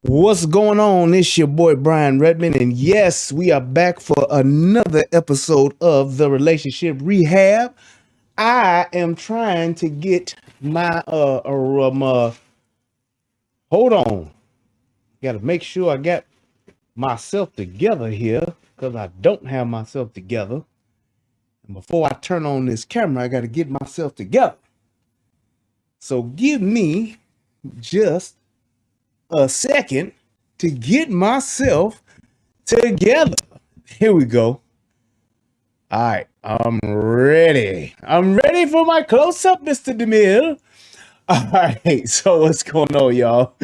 What's going on? It's your boy Brian Redmond, and yes, we are back for another episode of the Relationship Rehab. I am trying to get my hold on. Got to make sure I got myself together here because I don't have myself together. And before I turn on this camera, I got to get myself together. So give me just a second to get myself together. Here we go. All right, I'm ready. I'm ready for my close-up, Mr. DeMille. All right, so what's going on, y'all?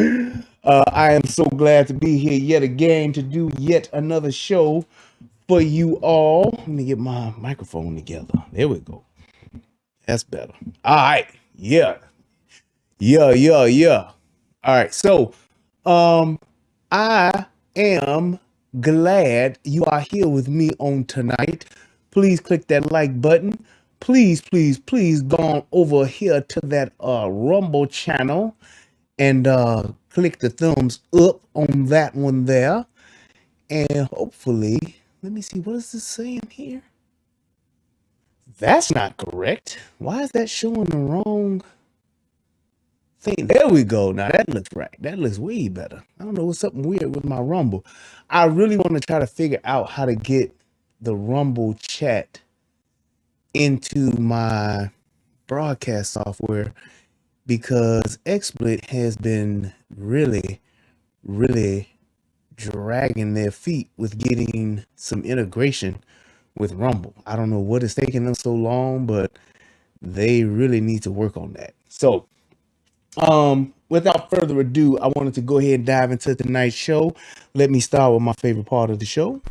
I am so glad to be here yet again to do yet another show for you all. Let me get my microphone together. There we go. That's better. All right, yeah. All right, so I am glad you are here with me on tonight. Please click that like button. Please go on over here to that Rumble channel and click the thumbs up on that one there. And hopefully, let me see, what is this saying here? That's not correct. Why is that showing the wrong thing? There we go. Now that looks right. That looks way better. I don't know, what's something weird with my Rumble. I really want to try to figure out how to get the Rumble chat into my broadcast software because XSplit has been really dragging their feet with getting some integration with Rumble. I don't know what is taking them so long, but they really need to work on that. So without further ado, I wanted to go ahead and dive into tonight's show. Let me start with my favorite part of the show.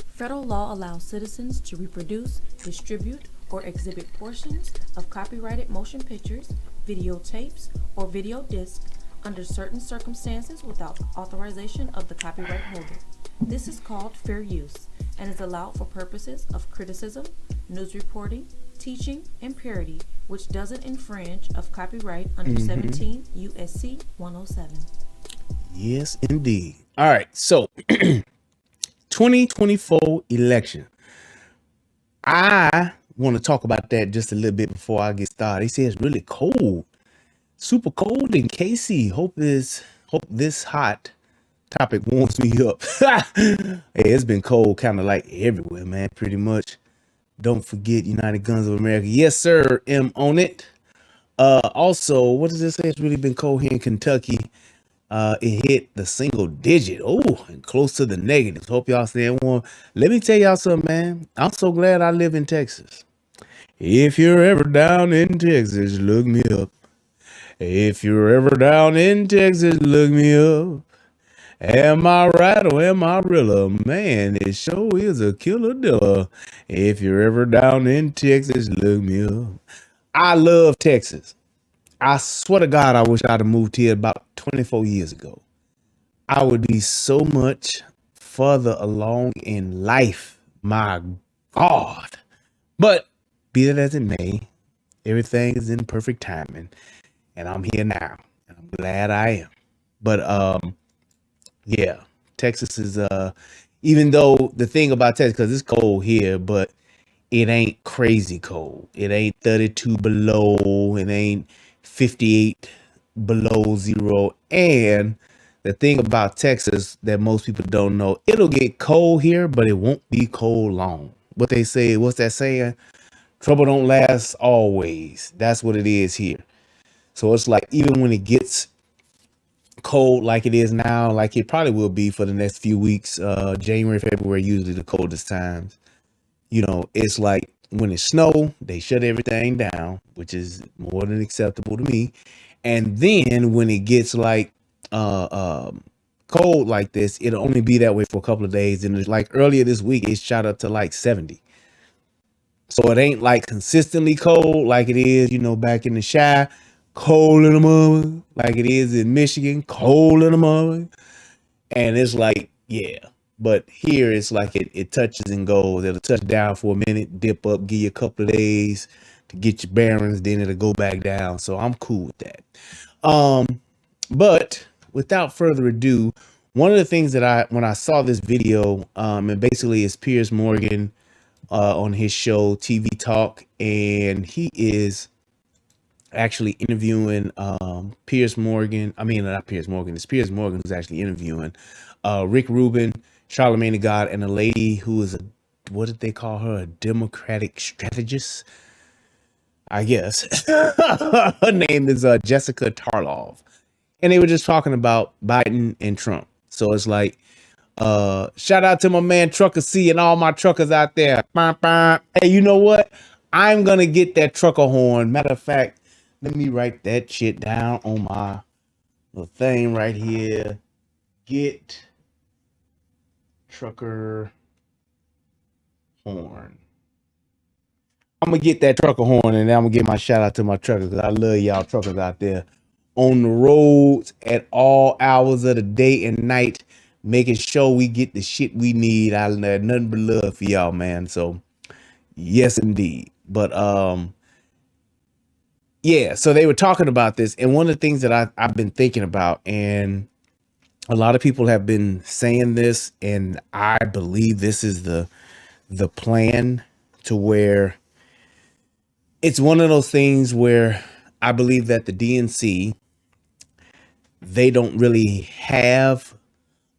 Federal law allows citizens to reproduce, distribute, or exhibit portions of copyrighted motion pictures, videotapes, or video discs under certain circumstances without authorization of the copyright holder. This is called fair use and is allowed for purposes of criticism, news reporting, teaching, and parody, which doesn't infringe of copyright under 17 U.S.C. 107. Yes, indeed. All right, so 2024 election. I want to talk about that just a little bit before I get started. They say it's really cold, super cold in KC. Hope this hot topic warms me up. Hey, it's been cold kind of like everywhere, man, pretty much. Don't forget United Guns of America. Yes, sir. M on it. Also, what does this say? It's really been cold here in Kentucky. It hit the single digit. Oh, and close to the negatives. Hope y'all staying warm. Let me tell y'all something, man. I'm so glad I live in Texas. If you're ever down in Texas, look me up. If you're ever down in Texas, look me up. Am I right or am I real? Man, it sure is a killer diller. If you're ever down in Texas, look me up. I love Texas. I swear to God, I wish I'd have moved here about 24 years ago. I would be so much further along in life. My God. But be that as it may, everything is in perfect timing. And I'm here now. And I'm glad I am. But yeah, Texas is even though the thing about Texas, because it's cold here, but it ain't crazy cold. It ain't 32 below. It ain't 58 below zero. And the thing about Texas that most people don't know, it'll get cold here, but it won't be cold long. What they say, what's that saying? Trouble don't last always. That's what it is here. So it's like even when it gets cold like it is now, like it probably will be for the next few weeks, January, February, usually the coldest times. You know, it's like when it snow, they shut everything down, which is more than acceptable to me. And then when it gets like cold like this, it'll only be that way for a couple of days. And it's like earlier this week, it shot up to like 70. So it ain't like consistently cold like it is, you know, back in the Chi, cold in the morning, like it is in Michigan, cold in the morning. And it's like, yeah. But here it's like it touches and goes. It'll touch down for a minute, dip up, give you a couple of days to get your bearings, then it'll go back down. So I'm cool with that. But without further ado, one of the things that when I saw this video, and basically it's Piers Morgan on his show TV Talk, and he is actually interviewing Piers Morgan. I mean, not Piers Morgan. It's Piers Morgan who's actually interviewing Rick Rubin, Charlamagne the God, and a lady who is what did they call her? A Democratic strategist, I guess. Her name is Jessica Tarlov. And they were just talking about Biden and Trump. So it's like, shout out to my man Trucker C and all my truckers out there. Bah, bah. Hey, you know what? I'm gonna get that trucker horn. Matter of fact, let me write that shit down on my little thing right here. Get trucker horn. I'm gonna get that trucker horn, and then I'm gonna get my shout out to my truckers, because I love y'all truckers out there on the roads at all hours of the day and night, making sure we get the shit we need. I have nothing but love for y'all, man. So yes, indeed. But yeah, so they were talking about this, and one of the things that I've been thinking about, and a lot of people have been saying this, and I believe this is the plan, to where it's one of those things where I believe that the DNC, they don't really have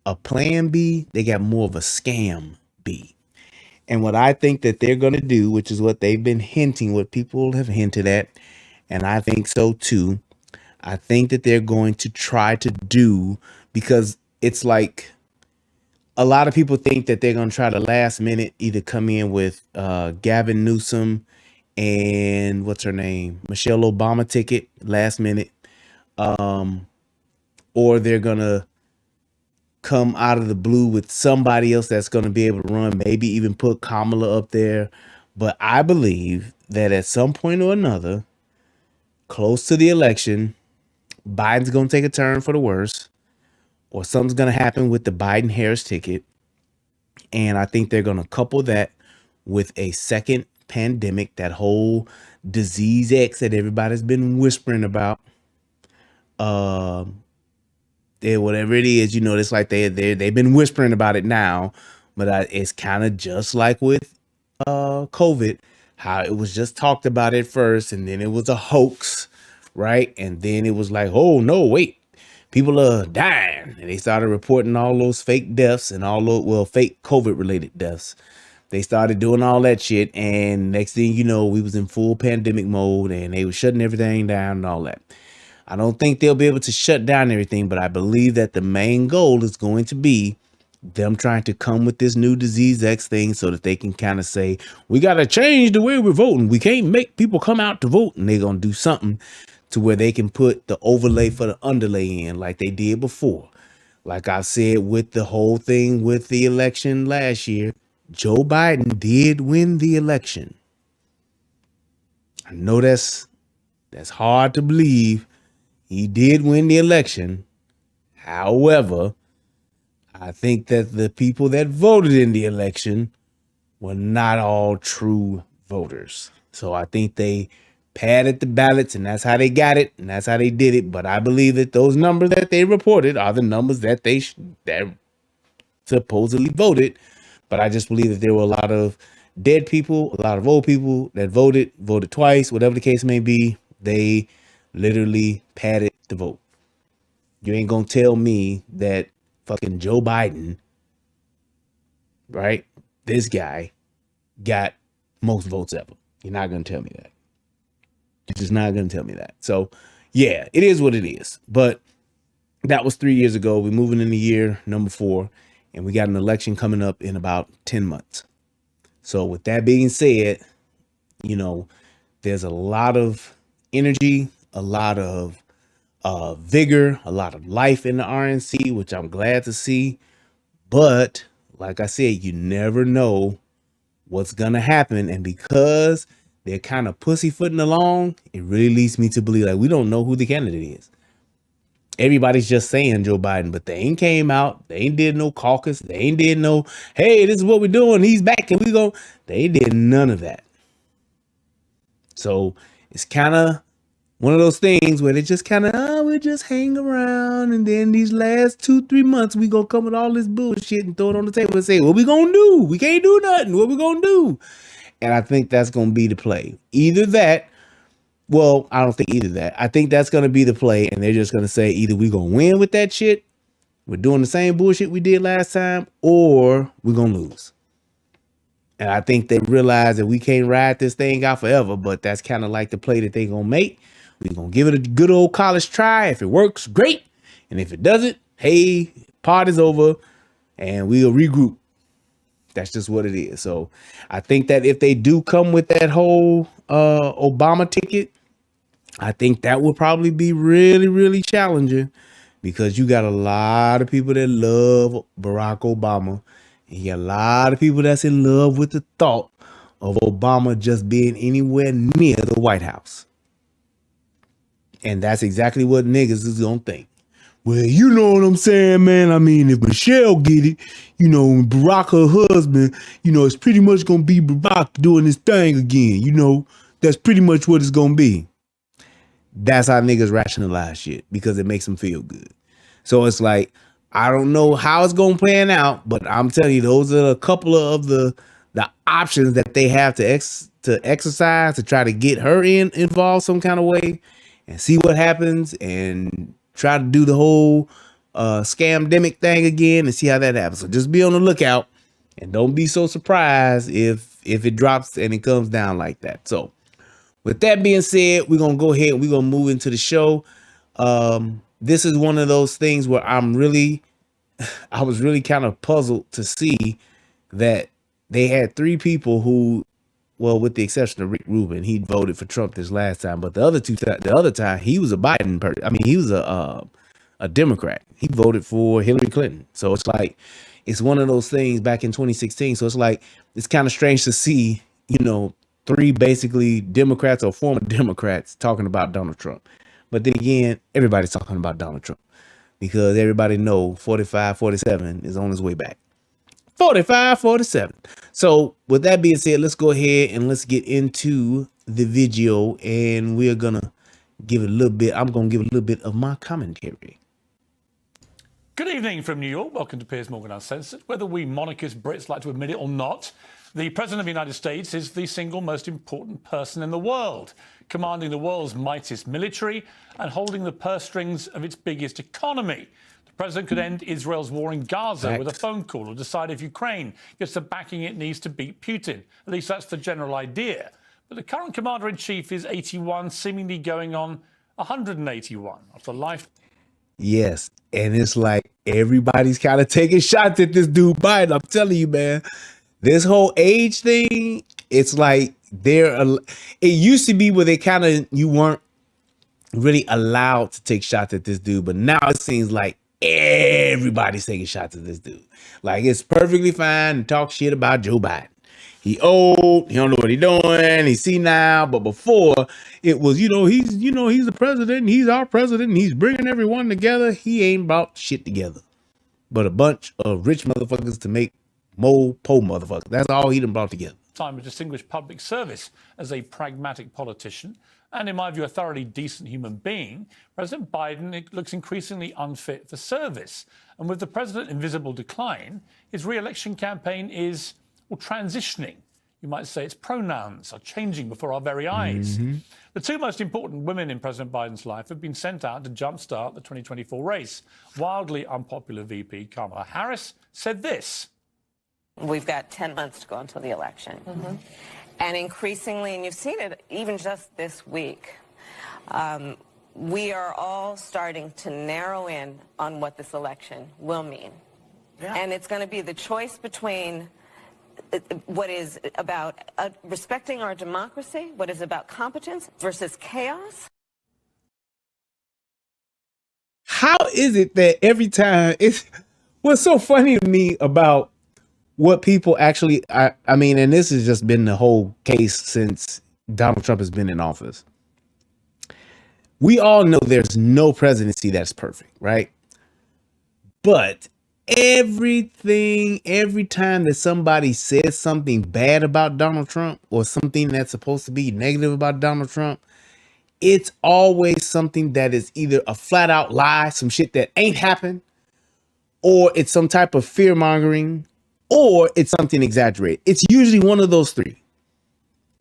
a plan B. They got more of a scam B. And what I think that they're going to do, which is what they've been hinting, what people have hinted at, and I think so too, I think that they're going to try to do, because it's like a lot of people think that they're going to try to last minute either come in with Gavin Newsom and what's her name, Michelle Obama ticket last minute, or they're gonna come out of the blue with somebody else that's going to be able to run, maybe even put Kamala up there. But I believe that at some point or another, close to the election, Biden's going to take a turn for the worse, or something's going to happen with the Biden-Harris ticket. And I think they're going to couple that with a second pandemic, that whole disease X that everybody's been whispering about. Whatever it is, it's like they've been whispering about it now, but it's kind of just like with COVID, how it was just talked about at first, and then it was a hoax, right? And then it was like, oh no, wait, people are dying, and they started reporting all those fake deaths and all those, fake COVID related deaths. They started doing all that shit, and next thing you know, we was in full pandemic mode, and they were shutting everything down and all that. I don't think they'll be able to shut down everything, but I believe that the main goal is going to be them trying to come with this new disease X thing, so that they can kind of say, we got to change the way we're voting. We can't make people come out to vote. And they're going to do something to where they can put the overlay for the underlay in, like they did before. Like I said, with the whole thing with the election last year, Joe Biden did win the election. I know that's hard to believe. He did win the election. However, I think that the people that voted in the election were not all true voters. So I think they padded the ballots, and that's how they got it, and that's how they did it. But I believe that those numbers that they reported are the numbers that that supposedly voted. But I just believe that there were a lot of dead people, a lot of old people that voted twice, whatever the case may be. They literally padded the vote. You ain't gonna tell me that fucking Joe Biden, right? This guy got most votes ever. You're not gonna tell me that. You're just not gonna tell me that. So yeah, it is what it is. But that was 3 years ago. We're moving into year number 4, and we got an election coming up in about 10 months. So with that being said, there's a lot of energy, a lot of vigor, a lot of life in the RNC, which I'm glad to see. But like I said, you never know what's going to happen. And because they're kind of pussyfooting along, it really leads me to believe, like, we don't know who the candidate is. Everybody's just saying Joe Biden, but they ain't came out. They ain't did no caucus. They ain't did no, hey, this is what we're doing. He's back and we go. They did none of that. So it's kind of one of those things where they just kind of, we just hang around, and then these last 2-3 months we gonna come with all this bullshit and throw it on the table and say, what we gonna do? We can't do nothing. What we gonna do? And I think that's gonna be the play. Either that, well, I don't think either that. I think that's gonna be the play, and they're just gonna say either we gonna win with that shit, we're doing the same bullshit we did last time, or we're gonna lose. And I think they realize that we can't ride this thing out forever, but that's kind of like the play that they gonna make. We're gonna give it a good old college try. If it works, great. And if it doesn't, hey, party's over and we'll regroup. That's just what it is. So I think that if they do come with that whole Obama ticket, I think that will probably be really, really challenging, because you got a lot of people that love Barack Obama. And you got a lot of people that's in love with the thought of Obama just being anywhere near the White House. And that's exactly what niggas is gonna think. Well, you know what I'm saying, man? I mean, if Michelle get it, you know, Barack, her husband, you know, it's pretty much gonna be Barack doing his thing again. You know, that's pretty much what it's gonna be. That's how niggas rationalize shit, because it makes them feel good. So it's like, I don't know how it's gonna plan out, but I'm telling you, those are a couple of the options that they have to exercise to try to get her involved some kind of way, and see what happens, and try to do the whole scamdemic thing again and see how that happens. So just be on the lookout, and don't be so surprised if it drops and it comes down like that. So with that being said, we're gonna go ahead and we're gonna move into the show. This is one of those things where I was really kind of puzzled to see that they had 3 people who, well, with the exception of Rick Rubin, he voted for Trump this last time, but the other time he was a Biden person. I mean, he was a Democrat. He voted for Hillary Clinton. So it's like, it's one of those things back in 2016. So it's like, it's kind of strange to see, you know, 3 basically Democrats or former Democrats talking about Donald Trump. But then again, everybody's talking about Donald Trump, because everybody know 45-47 is on his way back. 45-47. So with that being said, let's go ahead and let's get into the video, and we're gonna give it a little bit. I'm gonna give a little bit of my commentary. Good evening from New York. Welcome to Piers Morgan Uncensored. Whether we monarchist Brits like to admit it or not, the President of the United States is the single most important person in the world, commanding the world's mightiest military and holding the purse strings of its biggest economy. The President could end Israel's war in Gaza with a phone call, or decide if Ukraine gets the backing it needs to beat Putin. At least that's the general idea. But the current Commander-in-Chief is 81, seemingly going on 181 after life. Yes, and it's like everybody's kind of taking shots at this dude Biden. I'm telling you, man. This whole age thing, it's like it used to be where you weren't really allowed to take shots at this dude, but now it seems like everybody's taking shots at this dude. Like, it's perfectly fine to talk shit about Joe Biden. He old, he don't know what he doing, he's senile. But before, it was, he's the president, he's our president, and he's bringing everyone together. He ain't brought shit together, but a bunch of rich motherfuckers to make more poor motherfuckers. That's all he done brought together. Time of distinguished public service as a pragmatic politician and, in my view, a thoroughly decent human being, President Biden looks increasingly unfit for service. And with the president in visible decline, his re-election campaign is, well, transitioning. You might say its pronouns are changing before our very eyes. The 2 most important women in President Biden's life have been sent out to jumpstart the 2024 race. Wildly unpopular VP Kamala Harris said this. We've got 10 months to go until the election. And increasingly, and you've seen it even just this week, we are all starting to narrow in on what this election will mean. And it's going to be the choice between what is about respecting our democracy, what is about competence, versus chaos. How is it that every time what's so funny to me about what people actually, I mean, and this has just been the whole case since Donald Trump has been in office. We all know there's no presidency that's perfect, right? But every time that somebody says something bad about Donald Trump, or something that's supposed to be negative about Donald Trump, it's always something that is either a flat out lie, some shit that ain't happened, or it's some type of fear mongering, or it's something exaggerated. It's usually one of those three.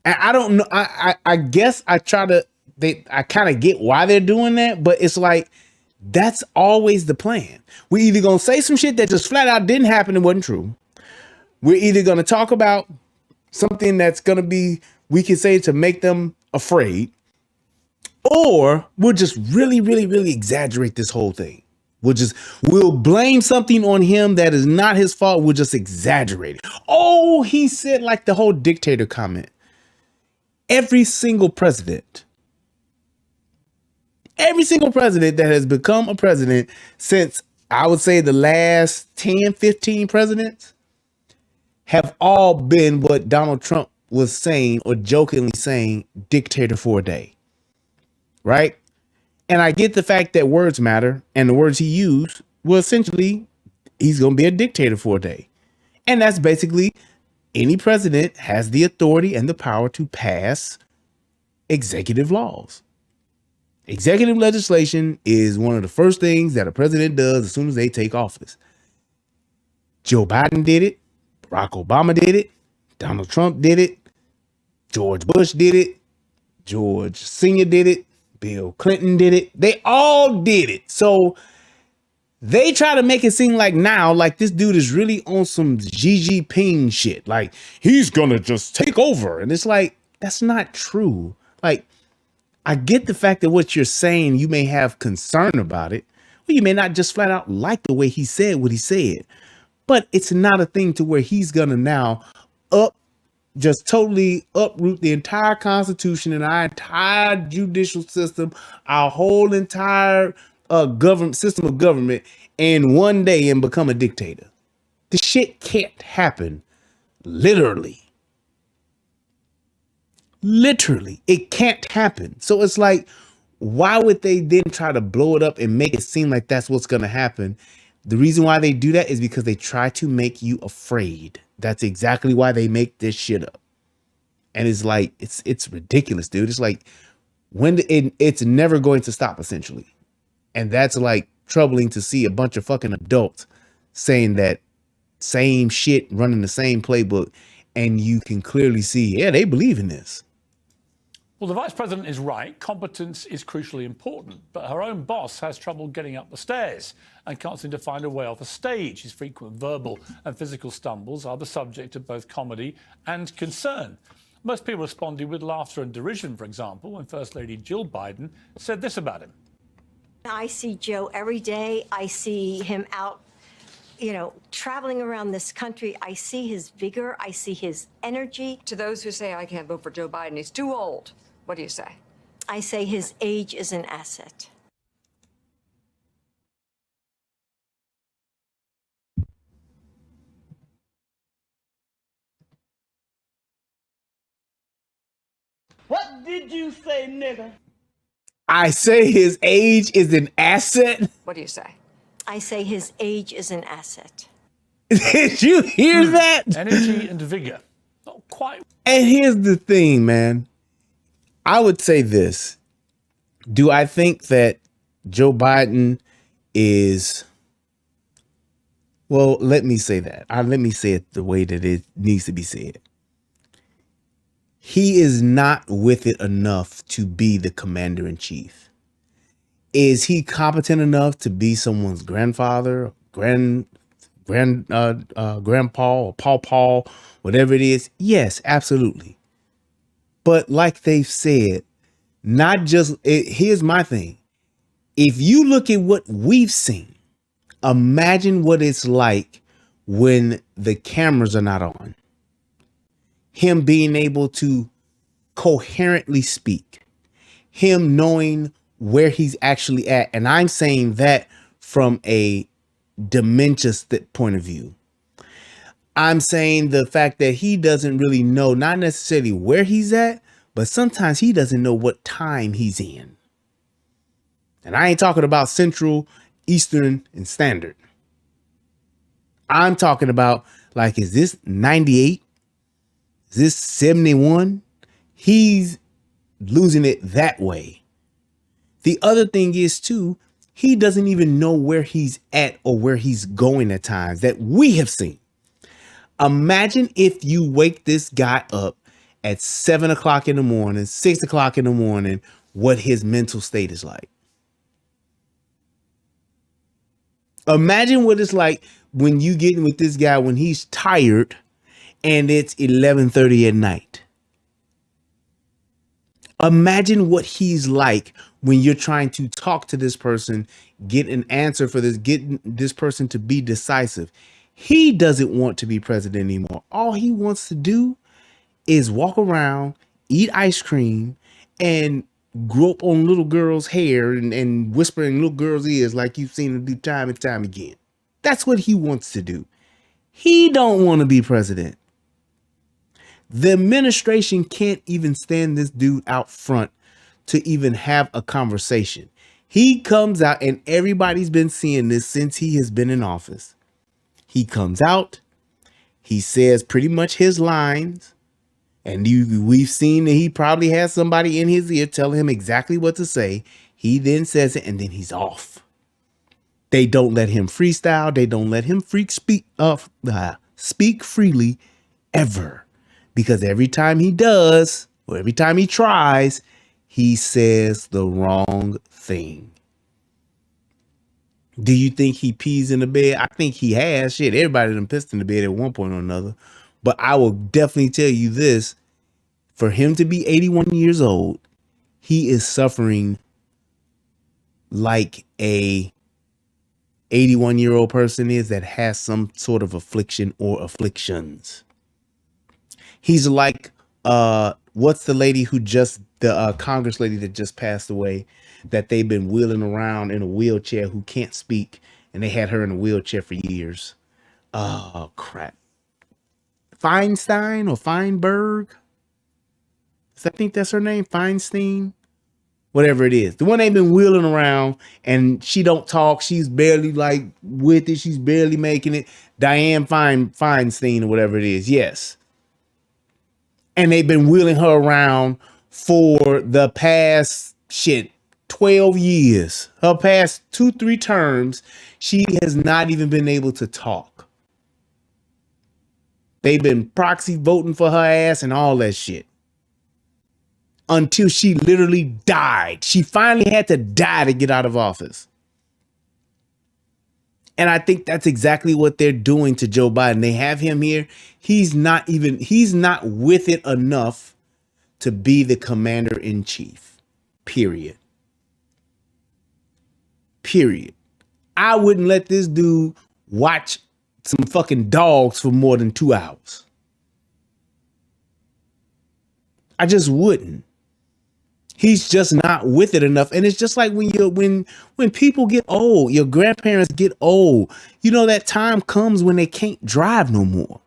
And I don't know. I guess I kind of get why they're doing that, but it's like, that's always the plan. We're either going to say some shit that just flat out didn't happen and wasn't true. We're either going to talk about something that's going to be, we can say, to make them afraid, or we'll just really, really, really exaggerate this whole thing. We'll blame something on him that is not his fault. We'll just exaggerate it. Oh, he said, like the whole dictator comment. Every single president that has become a president since, I would say, the last 10, 15 presidents have all been what Donald Trump was saying, or jokingly saying, dictator for a day. Right? And I get the fact that words matter, and the words he used, well, essentially, he's going to be a dictator for a day. And that's basically, any president has the authority and the power to pass executive laws. Executive legislation is one of the first things that a president does as soon as they take office. Joe Biden did it. Barack Obama did it. Donald Trump did it. George Bush did it. George Sr. did it. Bill Clinton did it. They all did it. So they try to make it seem like now, like this dude is really on some Xi Jinping shit. Like, he's gonna just take over. And it's like, that's not true. Like, I get the fact that what you're saying, you may have concern about it. Well, you may not just flat out like the way he said what he said. But it's not a thing to where he's gonna now just totally uproot the entire Constitution and our entire judicial system, our whole entire government system of government in one day and become a dictator. The shit can't happen. Literally, it can't happen. So it's like, why would they then try to blow it up and make it seem like that's what's going to happen? The reason why they do that is because they try to make you afraid. That's exactly why they make this shit up. And it's like, it's ridiculous, dude. It's like, it's never going to stop, essentially. And that's like troubling to see a bunch of fucking adults saying that same shit, running the same playbook. And you can clearly see, yeah, they believe in this. Well, the Vice President is right. Competence is crucially important. But her own boss has trouble getting up the stairs and can't seem to find a way off a stage. His frequent verbal and physical stumbles are the subject of both comedy and concern. Most people responded with laughter and derision, for example, when First Lady Jill Biden said this about him. I see Joe every day. I see him out, traveling around this country. I see his vigor. I see his energy. To those who say I can't vote for Joe Biden, he's too old, what do you say? I say his age is an asset. What did you say, nigga? I say his age is an asset. What do you say? I say his age is an asset. Did you hear that? Energy and vigor. Not quite. And here's the thing, man. I would say this. Do I think that Joe Biden is... Well, let me say that. Let me say it the way that it needs to be said. He is not with it enough to be the commander-in-chief. Is he competent enough to be someone's grandfather, grandpa, or paw, whatever it is? Yes, absolutely. But like they've said, here's my thing. If you look at what we've seen, imagine what it's like when the cameras are not on. Him being able to coherently speak, him knowing where he's actually at. And I'm saying that from a dementia point of view. I'm saying the fact that he doesn't really know, not necessarily where he's at, but sometimes he doesn't know what time he's in. And I ain't talking about Central, Eastern, and Standard. I'm talking about, like, is this 98? Is this 71? He's losing it that way. The other thing is too, he doesn't even know where he's at or where he's going at times that we have seen. Imagine if you wake this guy up at 7 o'clock in the morning, 6 o'clock in the morning, what his mental state is like. Imagine what it's like when you get with this guy when he's tired and it's 11:30 at night. Imagine what he's like when you're trying to talk to this person, get an answer for this, get this person to be decisive. He doesn't want to be president anymore. All he wants to do is walk around, eat ice cream, and grope on little girls' hair and whisper in little girls' ears like you've seen him do time and time again. That's what he wants to do. He don't want to be president. The administration can't even stand this dude out front to even have a conversation. He comes out, and everybody's been seeing this since he has been in office. He comes out, he says pretty much his lines, and we've seen that he probably has somebody in his ear telling him exactly what to say. He then says it, and then he's off. They don't let him freestyle. They don't let him speak freely ever. Because every time he does, or every time he tries, he says the wrong thing. Do you think he pees in the bed? I think he has. Shit, everybody done pissed in the bed at one point or another. But I will definitely tell you this. For him to be 81 years old, he is suffering like a 81-year-old person is that has some sort of affliction or afflictions. He's like, what's the lady who just, the Congress lady that just passed away, that they've been wheeling around in a wheelchair, who can't speak, and they had her in a wheelchair for years. Oh, crap. Feinstein or Feinberg? I think that's her name, Feinstein. Whatever it is. The one they've been wheeling around, and she don't talk. She's barely like with it. She's barely making it. Dianne Feinstein or whatever it is. Yes. And they've been wheeling her around for the past 12 years. Her past 2-3 terms, she has not even been able to talk. They've been proxy voting for her ass and all that shit. Until she literally died. She finally had to die to get out of office. And I think that's exactly what they're doing to Joe Biden. They have him here. He's not with it enough to be the commander in chief. Period. I wouldn't let this dude watch some fucking dogs for more than 2 hours. I just wouldn't. He's just not with it enough. And it's just like when people get old, your grandparents get old, that time comes when they can't drive no more.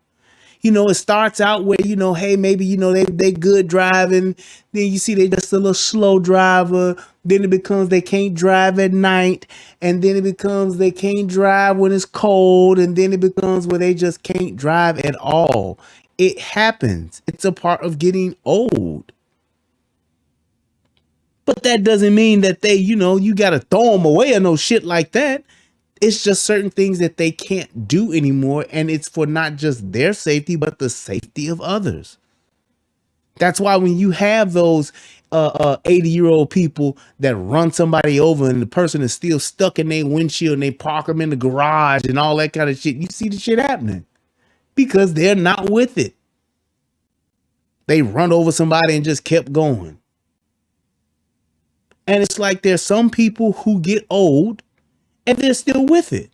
It starts out where, hey, maybe, they good driving. Then you see they just a little slow driver. Then it becomes they can't drive at night. And then it becomes they can't drive when it's cold. And then it becomes where they just can't drive at all. It happens. It's a part of getting old. But that doesn't mean that they, you got to throw them away or no shit like that. It's just certain things that they can't do anymore. And it's for not just their safety, but the safety of others. That's why when you have those 80-year-old people that run somebody over and the person is still stuck in their windshield and they park them in the garage and all that kind of shit, you see the shit happening because they're not with it. They run over somebody and just kept going. And it's like there's some people who get old and they're still with it.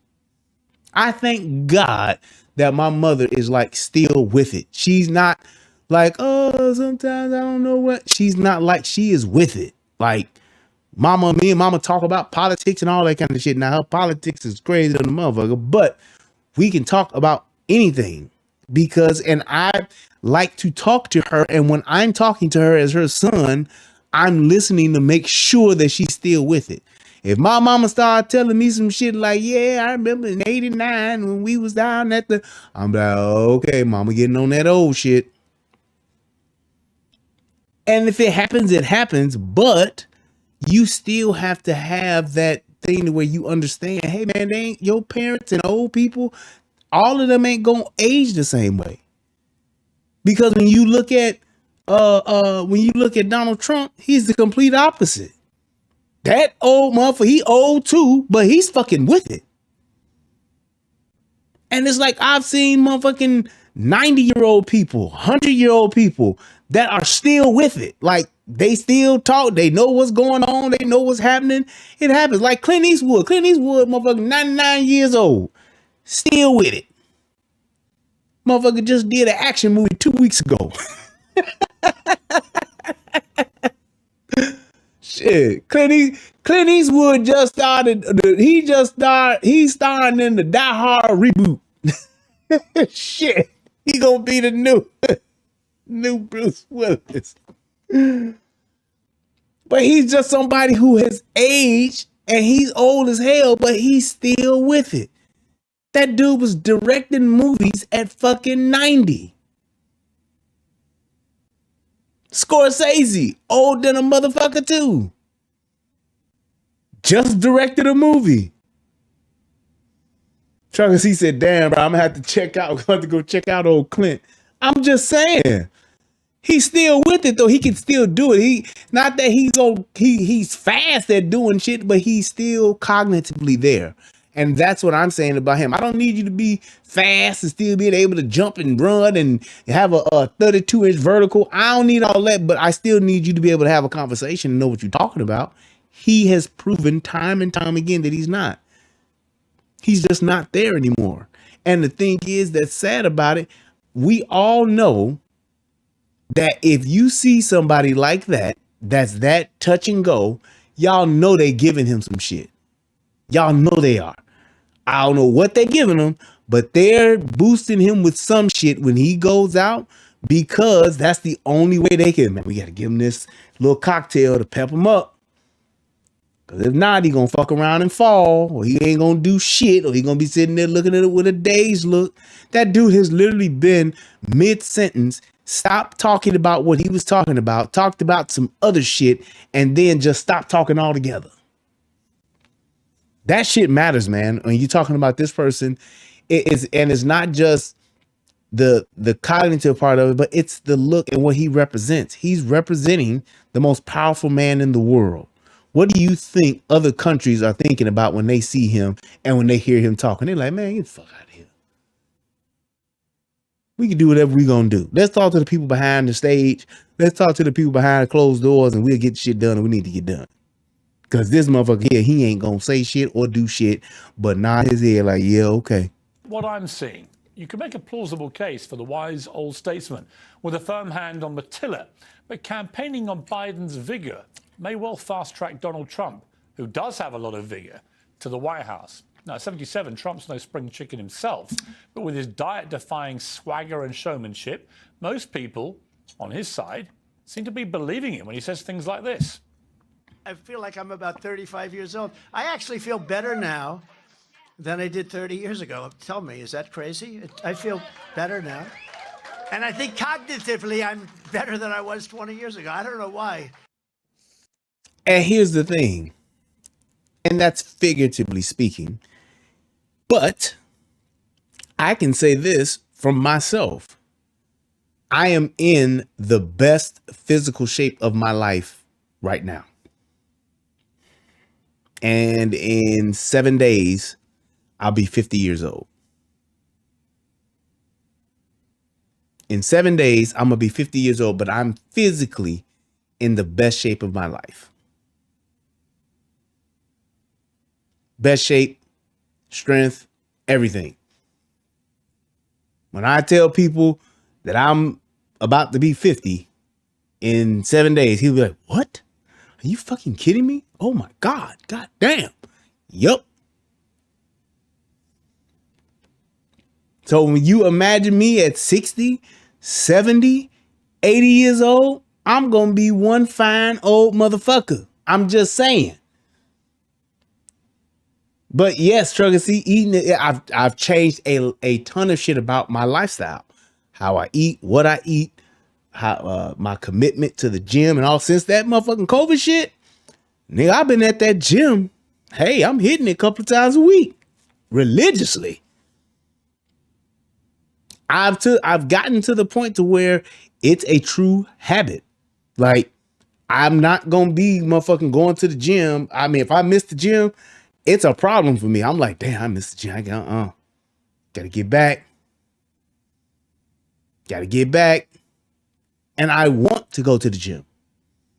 I thank God that my mother is like still with it. She's not like, oh, sometimes I don't know what. She's not like, she is with it. Like me and mama talk about politics and all that kind of shit. Now her politics is crazy on the motherfucker, but we can talk about anything and I like to talk to her. And when I'm talking to her as her son, I'm listening to make sure that she's still with it. If my mama started telling me some shit like, yeah, I remember in 89 when we was down at I'm like, okay, mama getting on that old shit. And if it happens, it happens. But you still have to have that thing where you understand, hey man, they ain't your parents and old people, all of them ain't gonna age the same way. Because when you look at Donald Trump, he's the complete opposite. That old motherfucker, he old too, but he's fucking with it. And it's like I've seen motherfucking 90-year-old people, 100-year-old people that are still with it. Like they still talk, they know what's going on, they know what's happening. It happens. Like Clint Eastwood, motherfucking 99 years old, still with it. Motherfucker just did an action movie 2 weeks ago. Shit, Clint Eastwood just started. He's starring in the Die Hard reboot. Shit, he gonna be the new Bruce Willis. But he's just somebody who has aged and he's old as hell, but he's still with it. That dude was directing movies at fucking 90. Scorsese, old than a motherfucker too. Just directed a movie. Travis, he said, damn, bro, I'm gonna have to check out. I'm gonna have to go check out old Clint. I'm just saying. He's still with it though. He can still do it. Not that he's fast at doing shit, but he's still cognitively there. And that's what I'm saying about him. I don't need you to be fast and still being able to jump and run and have a 32-inch vertical. I don't need all that, but I still need you to be able to have a conversation and know what you're talking about. He has proven time and time again that he's not. He's just not there anymore. And the thing is that's sad about it, we all know that if you see somebody like that, that's that touch and go, y'all know they giving him some shit. Y'all know they are. I don't know what they're giving him, but they're boosting him with some shit when he goes out because that's the only way they can. Man, we got to give him this little cocktail to pep him up. Because if not, he going to fuck around and fall, or he ain't going to do shit, or he going to be sitting there looking at it with a dazed look. That dude has literally been mid-sentence, stopped talking about what he was talking about, talked about some other shit, and then just stopped talking altogether. That shit matters, man. When you're talking about this person, it's not just the cognitive part of it, but it's the look and what he represents. He's representing the most powerful man in the world. What do you think other countries are thinking about when they see him and when they hear him talking? They're like, man, get the fuck out of here. We can do whatever we're going to do. Let's talk to the people behind the stage. Let's talk to the people behind closed doors and we'll get shit done and we need to get done. Because this motherfucker here, he ain't going to say shit or do shit, but nod his head like, yeah, okay. What I'm seeing, you can make a plausible case for the wise old statesman with a firm hand on the tiller, but campaigning on Biden's vigor may well fast-track Donald Trump, who does have a lot of vigor, to the White House. Now, at 77, Trump's no spring chicken himself, but with his diet-defying swagger and showmanship, most people on his side seem to be believing him when he says things like this. I feel like I'm about 35 years old. I actually feel better now than I did 30 years ago. Tell me, is that crazy? I feel better now. And I think cognitively, I'm better than I was 20 years ago. I don't know why. And here's the thing, and that's figuratively speaking, but I can say this from myself. I am in the best physical shape of my life right now. And in 7 days, I'll be 50 years old. In 7 days, I'm going to be 50 years old, but I'm physically in the best shape of my life. Best shape, strength, everything. When I tell people that I'm about to be 50 in 7 days, he'll be like, what? Are you fucking kidding me? Oh my God. God damn. Yup. So when you imagine me at 60, 70, 80 years old, I'm going to be one fine old motherfucker. I'm just saying. But yes, Trucker, see, eating it, I've changed a ton of shit about my lifestyle, how I eat, what I eat, how my commitment to the gym and all. Since that motherfucking COVID shit, Nigga, I've been at that gym. Hey, I'm hitting it a couple of times a week. Religiously. I've gotten to the point to where it's a true habit. Like, I'm not gonna be motherfucking going to the gym. I mean, if I miss the gym, it's a problem for me. I'm like, damn, I missed the gym. I got gotta get back. Gotta get back. And I want to go to the gym.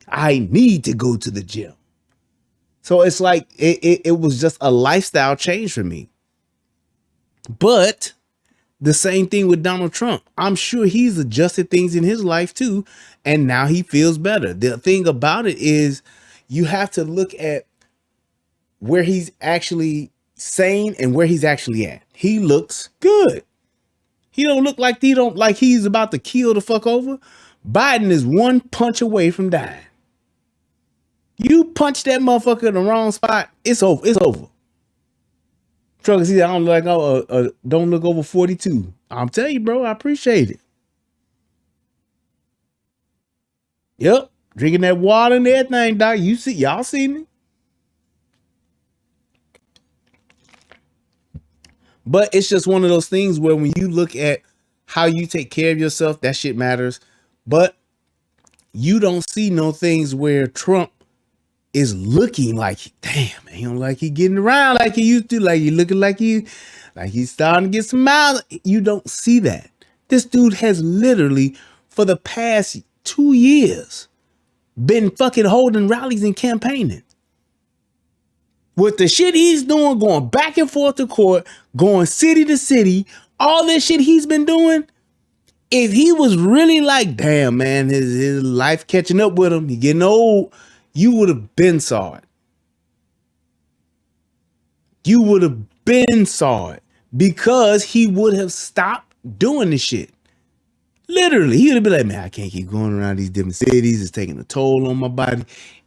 I need to go to the gym. So it's like it was just a lifestyle change for me. But the same thing with Donald Trump. I'm sure he's adjusted things in his life too, and now he feels better. The thing about it is you have to look at where he's actually sane and where he's actually at. He looks good. He don't look like he's about to keel the fuck over. Biden is one punch away from dying. You punch that motherfucker in the wrong spot, it's over. It's over. Trucker said, don't look over 42. I'm telling you, bro, I appreciate it. Yep. Drinking that water and everything, doc. Y'all seen it. But it's just one of those things where when you look at how you take care of yourself, that shit matters. But you don't see no things where Trump is looking like, damn, man, he don't like he getting around like he used to, like he looking like he's starting to get some miles. You don't see that. This dude has literally, for the past 2 years, been fucking holding rallies and campaigning. With the shit he's doing, going back and forth to court, going city to city, all this shit he's been doing, if he was really like, damn, man, his life catching up with him, he getting old, you would have been saw it. You would have been saw it because he would have stopped doing this shit. Literally, he would have been like, man, I can't keep going around these different cities. It's taking a toll on my body.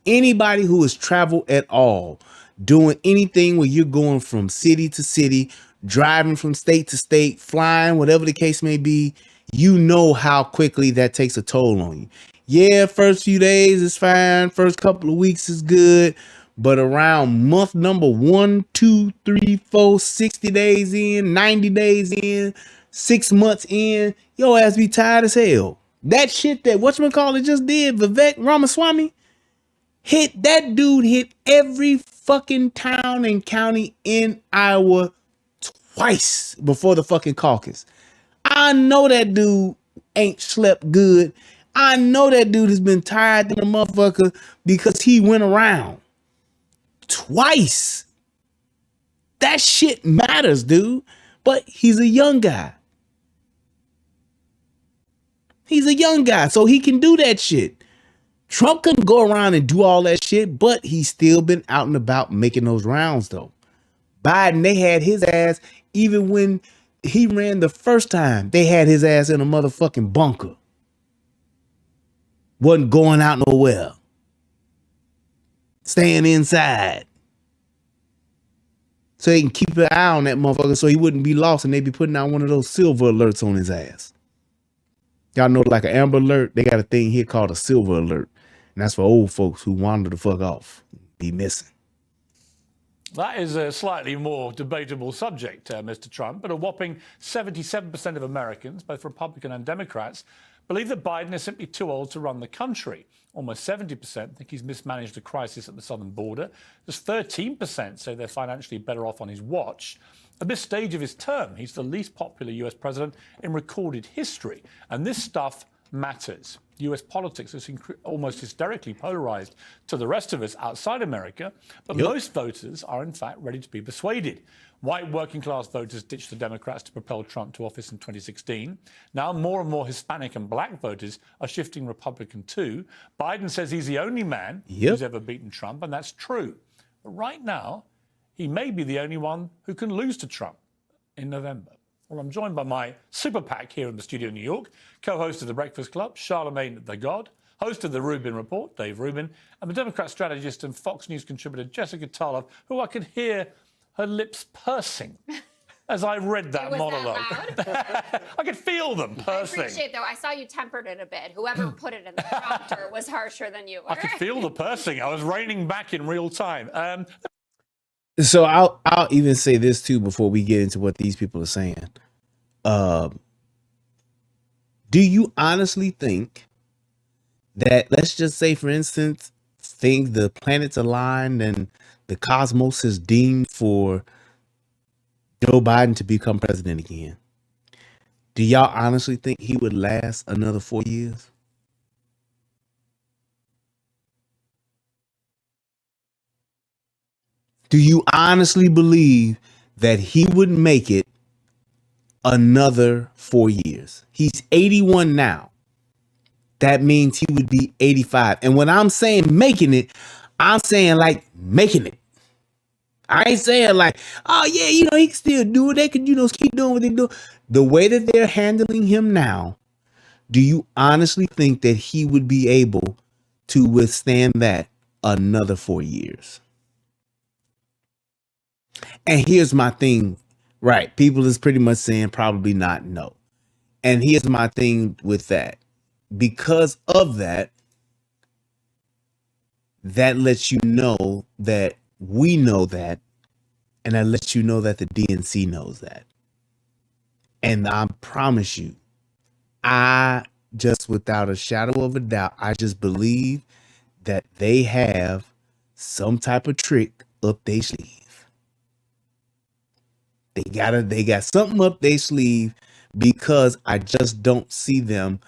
Anybody who has traveled at all, doing anything where you're going from city to city, driving from state to state, flying, whatever the case may be, you know how quickly that takes a toll on you. Yeah, first few days is fine. First couple of weeks is good. But around month number 1, 2, 3, 4, 60 days in, 90 days in, 6 months in, your ass be tired as hell. That shit that whatchamacallit just did, Vivek Ramaswamy, that dude hit every fucking town and county in Iowa twice before the fucking caucus. I know that dude ain't slept good. I know that dude has been tired than a motherfucker because he went around twice. That shit matters, dude. But he's a young guy. He's a young guy, so he can do that shit. Trump couldn't go around and do all that shit, but he's still been out and about making those rounds, though. Biden, they had his ass, even when he ran the first time, they had his ass in a motherfucking bunker. Wasn't going out nowhere. Staying inside. So they can keep an eye on that motherfucker so he wouldn't be lost and they'd be putting out one of those silver alerts on his ass. Y'all know, like an Amber Alert, they got a thing here called a Silver Alert. And that's for old folks who wander the fuck off. Be missing. That is a slightly more debatable subject, Mr. Trump, but a whopping 77% of Americans, both Republican and Democrats, believe that Biden is simply too old to run the country. Almost 70% think he's mismanaged the crisis at the southern border. Just 13% say they're financially better off on his watch. At this stage of his term, he's the least popular US president in recorded history. And this stuff matters. US politics is almost hysterically polarized to the rest of us outside America, but most voters are in fact ready to be persuaded. White working class voters ditched the Democrats to propel Trump to office in 2016. Now more and more Hispanic and black voters are shifting Republican too. Biden says he's the only man who's ever beaten Trump, and that's true. But right now, he may be the only one who can lose to Trump in November. Well, I'm joined by my super PAC here in the studio in New York, co-host of The Breakfast Club, Charlamagne the God, host of The Rubin Report, Dave Rubin, and the Democrat strategist and Fox News contributor, Jessica Tarlov, who I could hear her lips pursing as I read that It was monologue. that loud? I could feel them I pursing. appreciate, though, I saw you tempered it a bit. Whoever put it in the prompter was harsher than you were. I could feel the pursing. I was reining back in real time. So I'll even say this too before we get into what these people are saying. Do you honestly think that, let's just say, for instance, think the planets aligned and the cosmos is deemed for Joe Biden to become president again? Do y'all honestly think he would last another 4 years? Do you honestly believe that he would make it another 4 years? He's 81 now. That means he would be 85. And when I'm saying making it, I'm saying like making it. I ain't saying like, oh yeah, he can still do it. They could, keep doing what they do. The way that they're handling him now, do you honestly think that he would be able to withstand that another 4 years? And here's my thing, right? People is pretty much saying probably not, no. And here's my thing with that. Because of that, that lets you know that we know that, and that lets you know that the DNC knows that. And I promise you, I just, without a shadow of a doubt, I just believe that they have some type of trick up their sleeve. They got something up their sleeve, because I just don't see them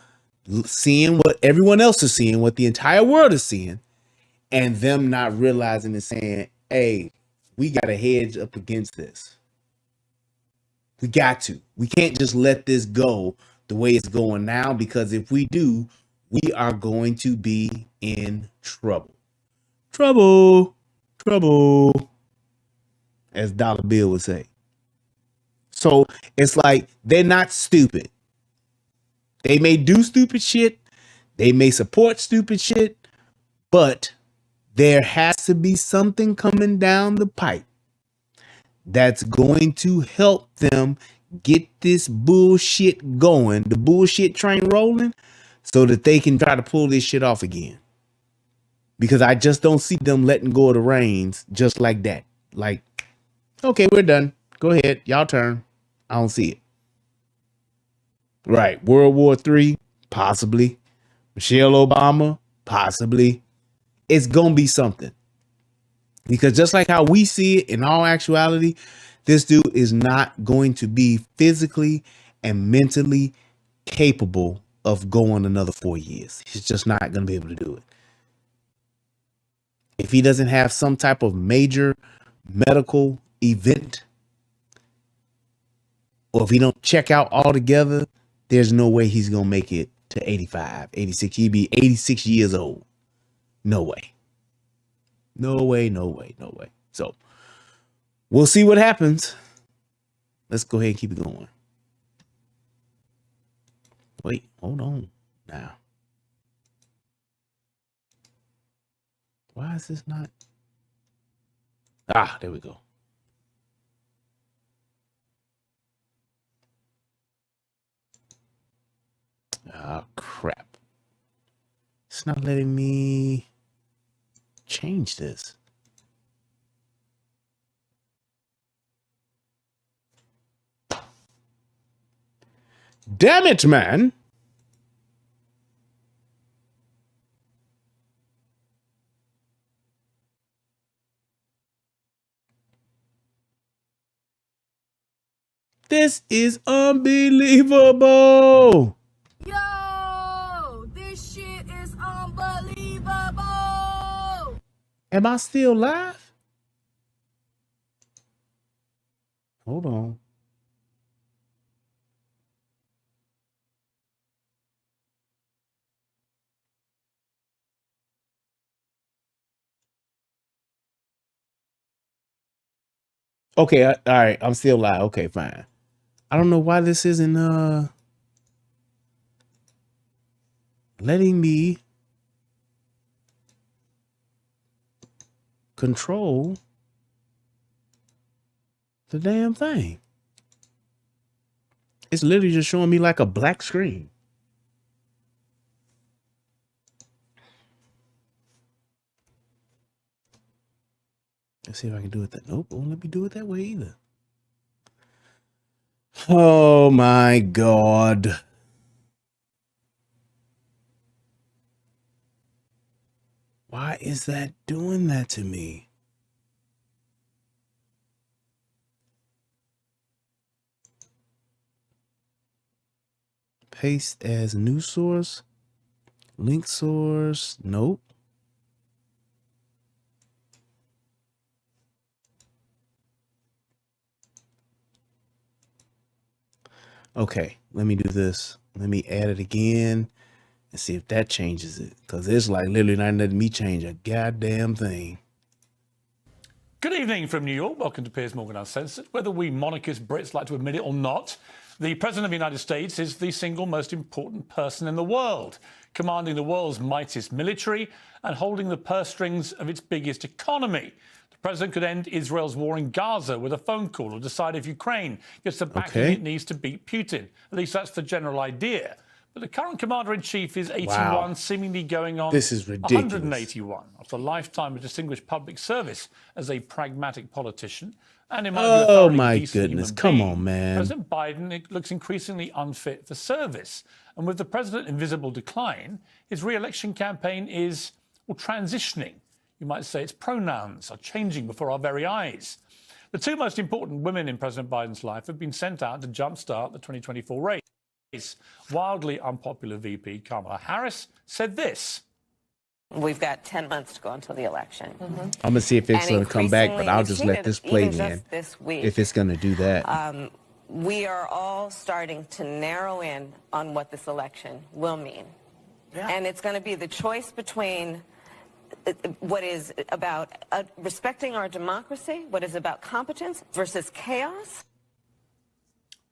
seeing what everyone else is seeing, what the entire world is seeing, and them not realizing and saying, hey, we got to hedge up against this. We got to. We can't just let this go the way it's going now, because if we do, we are going to be in trouble. Trouble. Trouble. As Dollar Bill would say. So it's like, they're not stupid. They may do stupid shit. They may support stupid shit. But there has to be something coming down the pipe that's going to help them get this bullshit going, the bullshit train rolling, so that they can try to pull this shit off again. Because I just don't see them letting go of the reins just like that. Like, okay, we're done. Go ahead. Y'all turn. I don't see it. Right. World War III, possibly. Michelle Obama, possibly. It's going to be something. Because just like how we see it, in all actuality, this dude is not going to be physically and mentally capable of going another 4 years. He's just not going to be able to do it. If he doesn't have some type of major medical event, or if he don't check out altogether, there's no way he's going to make it to 85, 86. He'd be 86 years old. No way. No way, no way, no way. So we'll see what happens. Let's go ahead and keep it going. Wait, hold on now. Why is this not? Ah, there we go. Ah, crap. It's not letting me change this. Damn it, man. This is unbelievable. Yo, this shit is unbelievable. Am I still live? Hold on. Okay, all right. I'm still live. Okay, fine. I don't know why this isn't letting me control the damn thing. It's literally just showing me like a black screen. Let's see if I can do it that. Nope, won't let me do it that way either. Oh my God. Why is that doing that to me? Paste as new source. Link source. Nope. Okay, let me do this. Let me add it again and see if that changes it. Because it's like literally not letting me change a goddamn thing. Good evening from New York. Welcome to Piers Morgan Uncensored. Whether we monarchist Brits like to admit it or not, the President of the United States is the single most important person in the world, commanding the world's mightiest military and holding the purse strings of its biggest economy. The President could end Israel's war in Gaza with a phone call or decide if Ukraine gets the backing it needs to beat Putin. At least that's the general idea. But the current commander-in-chief is 81, seemingly going on This is ridiculous. 181 after a lifetime of distinguished public service as a pragmatic politician. And in my Oh my goodness, come on, man. President Biden looks increasingly unfit for service. And with the president in visible decline, his re-election campaign is, well, transitioning. You might say its pronouns are changing before our very eyes. The two most important women in President Biden's life have been sent out to jumpstart the 2024 race. Wildly unpopular VP Kamala Harris said this. We've got 10 months to go until the election. I'm going to see if it's going to come back, but I'll just let this play then if it's going to do that. We are all starting to narrow in on what this election will mean. Yeah. And it's going to be the choice between what is about respecting our democracy, what is about competence versus chaos.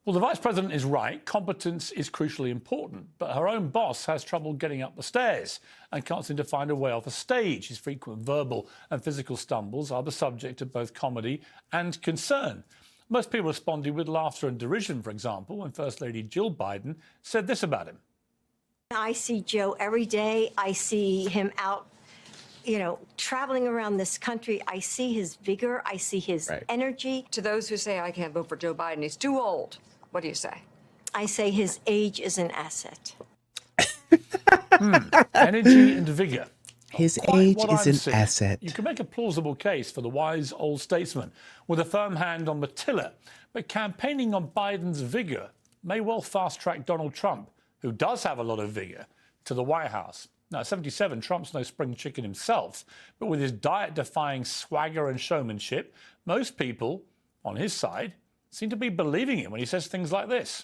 Well, the Vice President is right. Competence is crucially important, but her own boss has trouble getting up the stairs and can't seem to find a way off a stage. His frequent verbal and physical stumbles are the subject of both comedy and concern. Most people responded with laughter and derision, for example, when First Lady Jill Biden said this about him. I see Joe every day. I see him out, traveling around this country. I see his vigor. I see his energy. To those who say I can't vote for Joe Biden, he's too old, what do you say? I say his age is an asset. Energy and vigor. His age is an asset. You can make a plausible case for the wise old statesman with a firm hand on the tiller, but campaigning on Biden's vigor may well fast-track Donald Trump, who does have a lot of vigor, to the White House. Now, at 77, Trump's no spring chicken himself, but with his diet-defying swagger and showmanship, most people on his side seem to be believing him when he says things like this.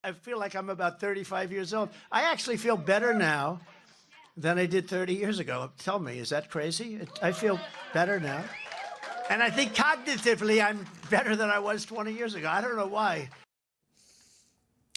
I feel like I'm about 35 years old. I actually feel better now than I did 30 years ago. Tell me, is that crazy? I feel better now. And I think cognitively, I'm better than I was 20 years ago. I don't know why.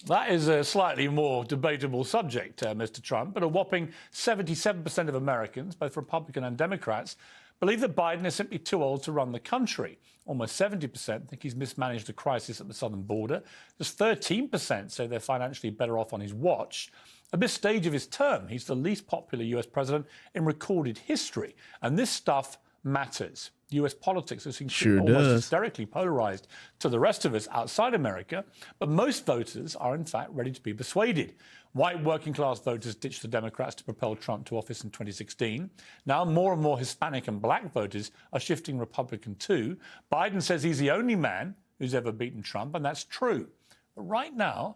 That is a slightly more debatable subject, Mr. Trump, but a whopping 77% of Americans, both Republican and Democrats, believe that Biden is simply too old to run the country. Almost 70% think he's mismanaged the crisis at the southern border. Just 13% say they're financially better off on his watch. At this stage of his term, he's the least popular US president in recorded history. And this stuff matters. US politics has seemed almost hysterically polarized to the rest of us outside America, but most voters are in fact ready to be persuaded. White working class voters ditched the Democrats to propel Trump to office in 2016. Now more and more Hispanic and black voters are shifting Republican too. Biden says he's the only man who's ever beaten Trump, and that's true. But right now,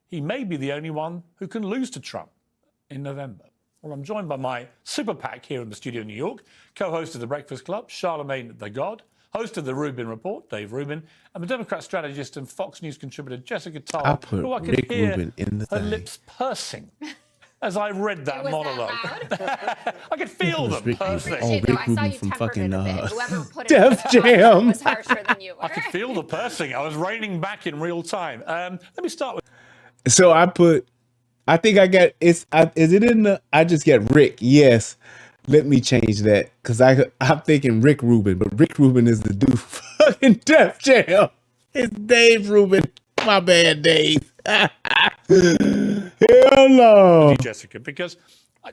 he may be the only one who can lose to Trump in November. Well, I'm joined by my super PAC here in the studio in New York, co-host of The Breakfast Club, Charlamagne the God, host of The Rubin Report, Dave Rubin, and the Democrat strategist and Fox News contributor, Jessica Toll, who I could hear her lips pursing as I read that monologue. I could feel them pursing. Oh, Rick Rubin from fucking Def Jam. Was harsher than you were. I could feel the pursing. I was reining back in real time. Let me start with... So I think I got is it in the? I just get Rick. Yes, let me change that because I'm thinking Rick Rubin, but Rick Rubin is the dude fucking Def Jam. It's Dave Rubin. My bad, Dave. Hell no. Jessica, because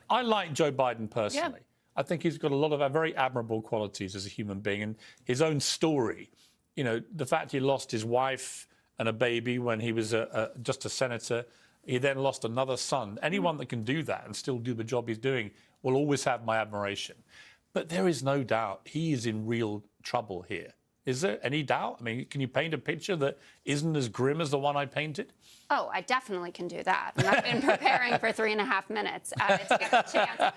I like Joe Biden personally. I think he's got a lot of very admirable qualities as a human being, and his own story. You know, the fact he lost his wife and a baby when he was just a senator. He then lost another son. Anyone that can do that and still do the job he's doing will always have my admiration. But there is no doubt he is in real trouble here. Is there any doubt? I mean, can you paint a picture that isn't as grim as the one I painted? Oh, I definitely can do that. And I've been preparing for 3.5 minutes to get a chance.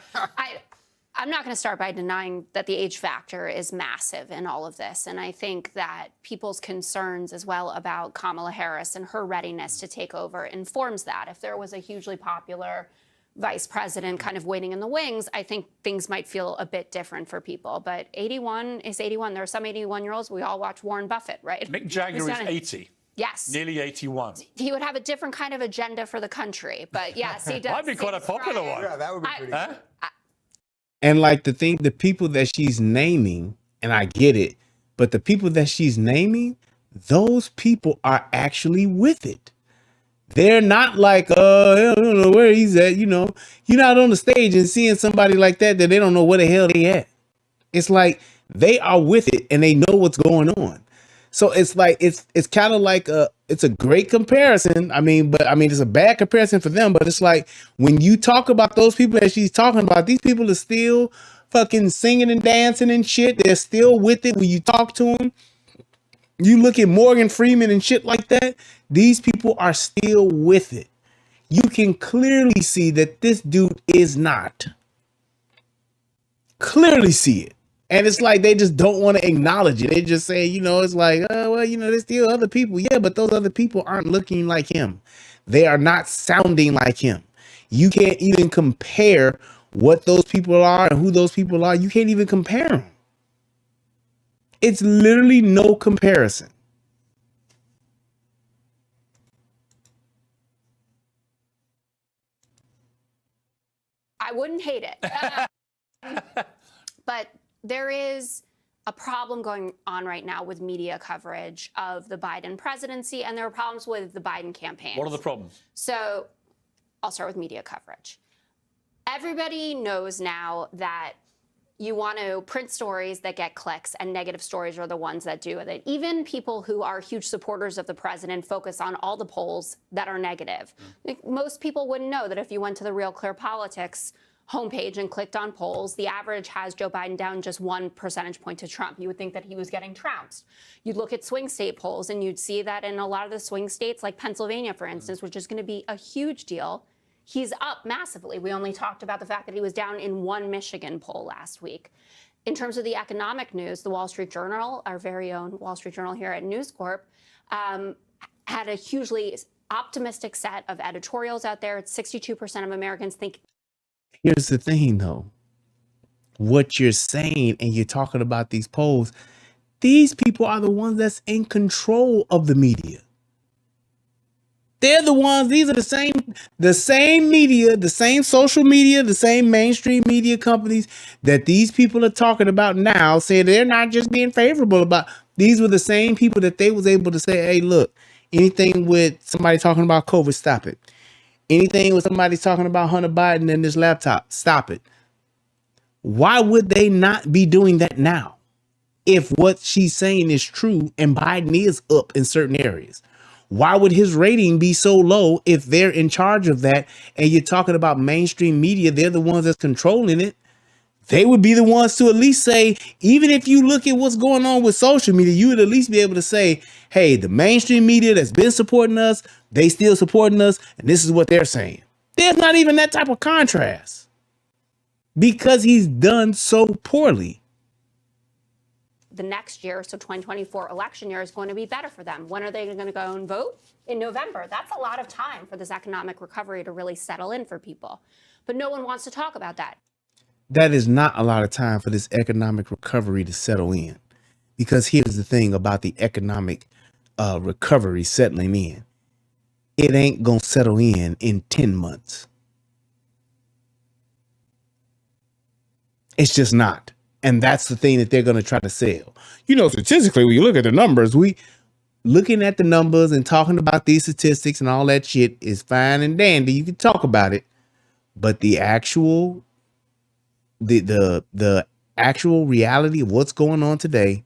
I'm not going to start by denying that the age factor is massive in all of this. And I think that people's concerns as well about Kamala Harris and her readiness to take over informs that. If there was a hugely popular vice president kind of waiting in the wings, I think things might feel a bit different for people. But 81 is 81. There are some 81-year-olds. We all watch Warren Buffett, right? Mick Jagger is 80. Yes. Nearly 81. He would have a different kind of agenda for the country. But yes, he does. Might be quite a popular one. Yeah, that would be pretty cool. And like the people that she's naming, and I get it, but the people that she's naming, those people are actually with it. They're not like, I don't know where he's at. You know, you're not on the stage and seeing somebody like that they don't know where the hell they at. It's like they are with it and they know what's going on. So it's like it's kind of like it's a great comparison. I mean, it's a bad comparison for them. But it's like when you talk about those people that she's talking about, these people are still fucking singing and dancing and shit. They're still with it when you talk to them. You look at Morgan Freeman and shit like that. These people are still with it. You can clearly see that this dude is not. Clearly see it. And it's like they just don't want to acknowledge it. They just say, you know, it's like, oh, well, you know, there's still other people. Yeah, but those other people aren't looking like him. They are not sounding like him. You can't even compare what those people are and who those people are. You can't even compare them. It's literally no comparison. I wouldn't hate it. But there is a problem going on right now with media coverage of the Biden presidency, and there are problems with the Biden campaign. What are the problems? So I'll start with media coverage. Everybody knows now that you want to print stories that get clicks, and negative stories are the ones that do it. Even people who are huge supporters of the president focus on all the polls that are negative. Like, most people wouldn't know that if you went to the Real Clear Politics homepage and clicked on polls, the average has Joe Biden down just 1 percentage point to Trump. You would think that he was getting trounced. You'd look at swing state polls and you'd see that in a lot of the swing states, like Pennsylvania, for instance, which is going to be a huge deal, he's up massively. We only talked about the fact that he was down in one Michigan poll last week. In terms of the economic news, the Wall Street Journal, our very own Wall Street Journal here at News Corp, had a hugely optimistic set of editorials out there. It's 62% of Americans think. Here's the thing, though. What you're saying, and you're talking about these polls, these people are the ones that's in control of the media. They're the ones, these are the same media, the same social media, the same mainstream media companies that these people are talking about now, saying they're not just being favorable about. These were the same people that they was able to say, hey, look, anything with somebody talking about COVID, stop it. Anything with somebody talking about Hunter Biden and this laptop, stop it. Why would they not be doing that now? If what she's saying is true and Biden is up in certain areas, why would his rating be so low if they're in charge of that? And you're talking about mainstream media, they're the ones that's controlling it. They would be the ones to at least say, even if you look at what's going on with social media, you would at least be able to say, hey, the mainstream media that's been supporting us, they still supporting us, and this is what they're saying. There's not even that type of contrast because he's done so poorly. The next year, so 2024 election year, is going to be better for them. When are they going to go and vote? In November. That's a lot of time for this economic recovery to really settle in for people. But no one wants to talk about that. That is not a lot of time for this economic recovery to settle in. Because here's the thing about the economic recovery settling in. It ain't going to settle in 10 months. It's just not. And that's the thing that they're going to try to sell. You know, statistically, when you look at the numbers, looking at the numbers and talking about these statistics and all that shit is fine and dandy. You can talk about it, but the actual the actual reality of what's going on today,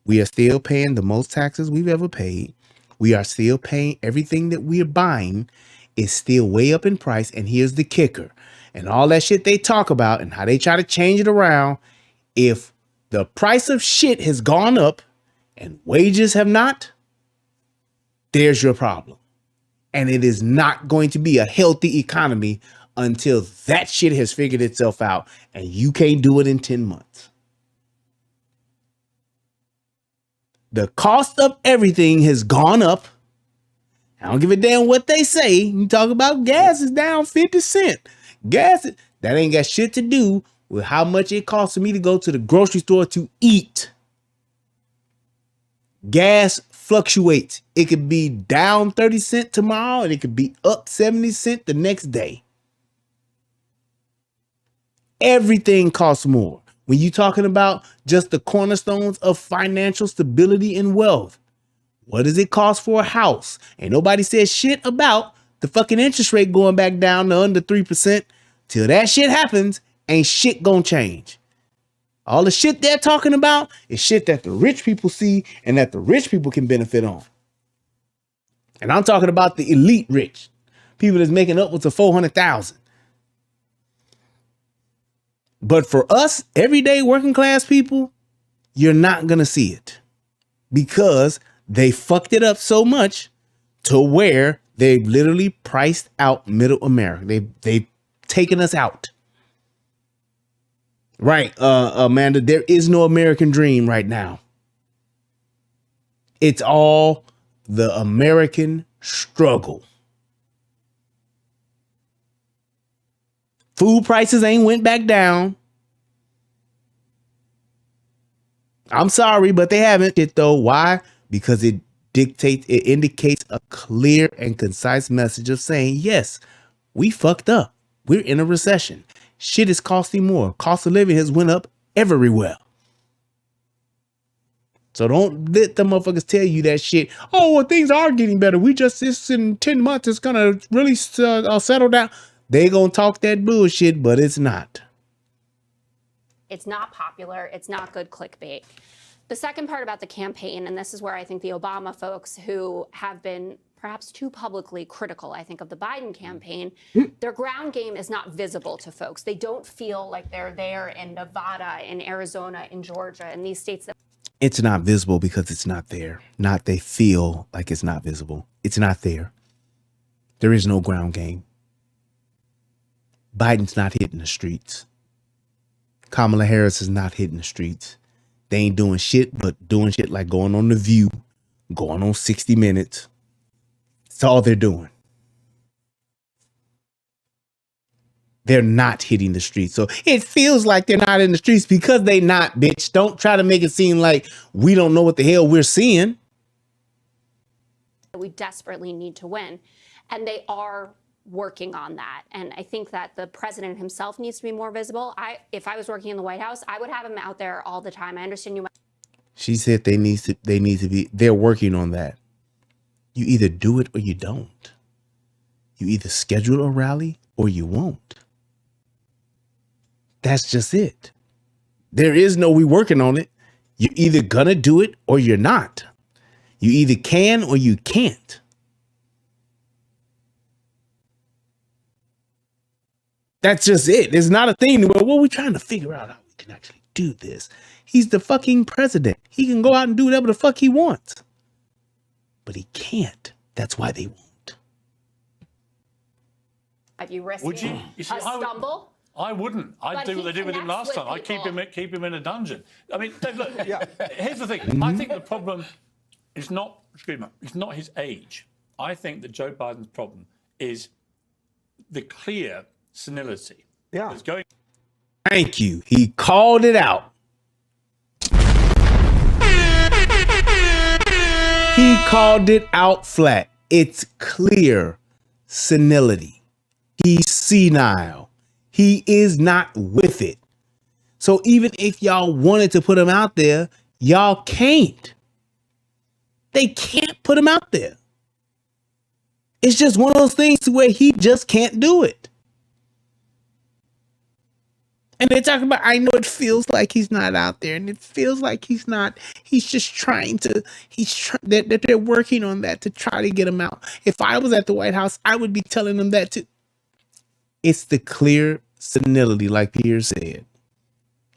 we are still paying the most taxes we've ever paid. We are still paying everything that we are buying is still way up in price. And here's the kicker, and all that shit they talk about and how they try to change it around. If the price of shit has gone up and wages have not, there's your problem. And it is not going to be a healthy economy until that shit has figured itself out, and you can't do it in 10 months. The cost of everything has gone up. I don't give a damn what they say. You talk about gas is down 50 cents. Gas, that ain't got shit to do with how much it costs for me to go to the grocery store to eat. Gas fluctuates. It could be down 30 cents tomorrow and it could be up 70 cents the next day. Everything costs more. When you're talking about just the cornerstones of financial stability and wealth, what does it cost for a house? Ain't nobody said shit about the fucking interest rate going back down to under 3%. Till that shit happens, ain't shit gonna change. All the shit they're talking about is shit that the rich people see and that the rich people can benefit on. And I'm talking about the elite rich. People that's making upwards of 400,000. But for us, everyday working class people, you're not going to see it because they fucked it up so much to where they've literally priced out middle America. They've taken us out. Right, Amanda, there is no American dream right now. It's all the American struggle. Food prices ain't went back down. I'm sorry, but they haven't. Though, why? Because it indicates a clear and concise message of saying, yes, we fucked up. We're in a recession. Shit is costing more. Cost of living has went up everywhere. So don't let the motherfuckers tell you that shit. Oh, well, things are getting better. This in 10 months, it's going to really settle down. They going to talk that bullshit, but it's not. It's not popular. It's not good clickbait. The second part about the campaign, and this is where I think the Obama folks who have been perhaps too publicly critical, I think, of the Biden campaign, their ground game is not visible to folks. They don't feel like they're there in Nevada, in Arizona, in Georgia, in these states that it's not visible because it's not there. Not they feel like it's not visible. It's not there. There is no ground game. Biden's not hitting the streets. Kamala Harris is not hitting the streets. They ain't doing shit but doing shit like going on The View, going on 60 Minutes. That's all they're doing. They're not hitting the streets. So it feels like they're not in the streets because they not, bitch. Don't try to make it seem like we don't know what the hell we're seeing. we desperately need to win. And they are working on that. And I think that the president himself needs to be more visible. If I was working in the White House, I would have him out there all the time. I understand you might. She said they need to be, they're working on that. You either do it or you don't. You either schedule a rally or you won't. That's just it. There is no we working on it. You're either gonna do it or you're not. You either can or you can't. That's just it. It's not a thing where, well, we're trying to figure out how we can actually do this. He's the fucking president. He can go out and do whatever the fuck he wants. But he can't. That's why they won't. Have you risked Would you see, a stumble? I wouldn't. I'd do what they did with him last time. I'd keep him in a dungeon. I mean, Dave, look, here's the thing. I think the problem is not, it's not his age. I think that Joe Biden's problem is the clear senility. Yeah. That's going. Thank you. He called it out. He called it out flat. It's clear senility. He's senile. He is not with it. So even if y'all wanted to put him out there, y'all can't. They can't put him out there. It's just one of those things to where he just can't do it. And they talk about, I know it feels like he's not out there, and it feels like he's just trying to, that they're working on that to try to get him out. If I was at the White House, I would be telling them that too. It's the clear senility, like Piers said.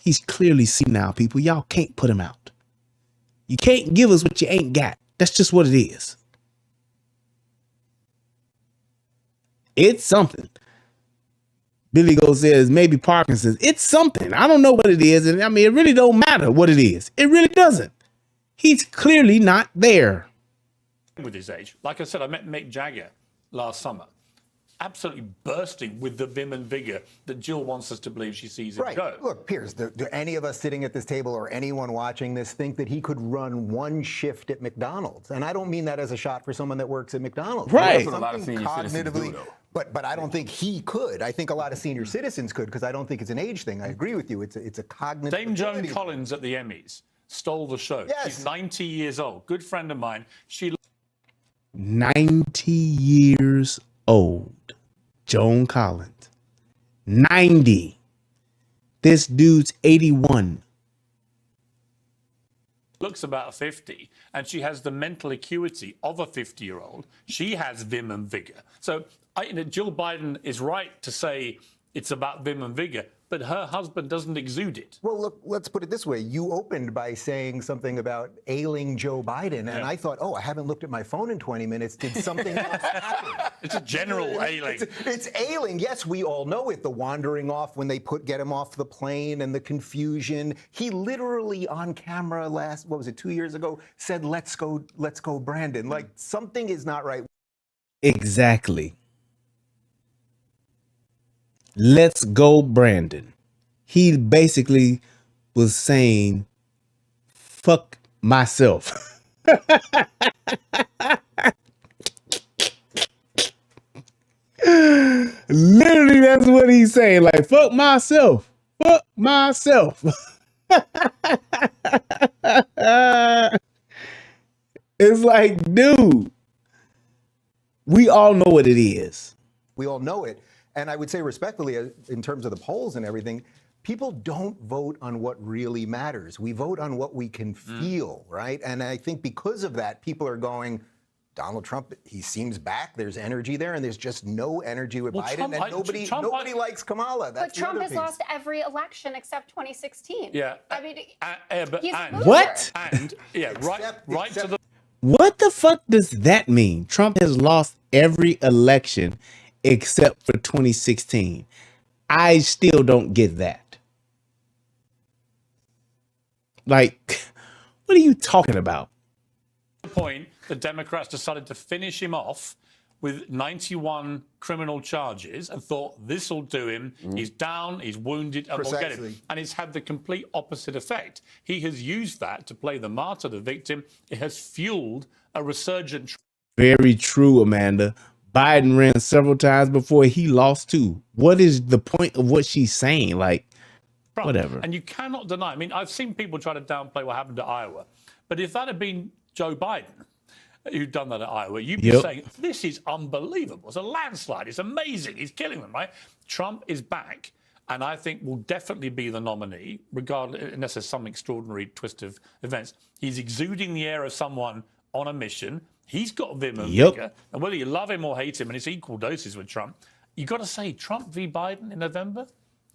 He's clearly senile, people. Y'all can't put him out. You can't give us what you ain't got. That's just what it is. It's something. Billy Go says maybe Parkinson's. It's something. I don't know what it is. And I mean, it really don't matter what it is. It really doesn't. He's clearly not there. With his age. Like I said, I met Mick Jagger last summer. Absolutely bursting with the vim and vigor that Jill wants us to believe she sees him go. Look, Piers, do any of us sitting at this table or anyone watching this think that he could run one shift at McDonald's? And I don't mean that as a shot for someone that works at McDonald's. Right. That's what a lot of senior citizen do, though. But I don't think he could. I think a lot of senior citizens could, because I don't think it's an age thing. I agree with you. It's a cognitive. Dame Joan Collins at the Emmys stole the show. Yes. She's 90 years old. Good friend of mine. She 90 years old. Joan Collins. 90. This dude's 81. looks about 50, and she has the mental acuity of a 50-year-old. She has vim and vigor. So Jill Biden is right to say it's about vim and vigor, but her husband doesn't exude it. Well, look, let's put it this way. You opened by saying something about ailing Joe Biden, and I thought, oh, I haven't looked at my phone in 20 minutes. Did something else happen? It's a general ailing. It's ailing. Yes, we all know it. The wandering off when they get him off the plane and the confusion. He literally on camera what was it, 2 years ago, said, let's go, Brandon. Like, something is not right. Exactly. Let's go, Brandon. He basically was saying, fuck myself. Literally, that's what he's saying. Like, fuck myself. Fuck myself. It's like, dude, we all know what it is. We all know it. And I would say respectfully, in terms of the polls and everything, people don't vote on what really matters. We vote on what we can feel, right? And I think because of that, people are going, Donald Trump, he seems back. There's energy there, and there's just no energy with Biden. And nobody likes Kamala. That's but Trump has lost every election except 2016. Yeah. I mean, he's what? And yeah, right to the. What the fuck does that mean? Trump has lost every election except for 2016. I still don't get that. Like, what are you talking about? The point, the Democrats decided to finish him off with 91 criminal charges and thought this will do him. He's down, he's wounded, and we'll get him. And it's had the complete opposite effect. He has used that to play the martyr, the victim. It has fueled a resurgent. Very true, Amanda. Biden ran several times before he lost too. What is the point of what she's saying? Like, Trump. Whatever. And you cannot deny. I mean, I've seen people try to downplay what happened to Iowa. But if that had been Joe Biden who'd done that at Iowa, you'd be saying, this is unbelievable. It's a landslide. It's amazing. He's killing them, right? Trump is back, and I think will definitely be the nominee, regardless, unless there's some extraordinary twist of events. He's exuding the air of someone on a mission. He's got vim and vigor. And whether you love him or hate him, and it's equal doses with Trump, you got to say Trump v. Biden in November,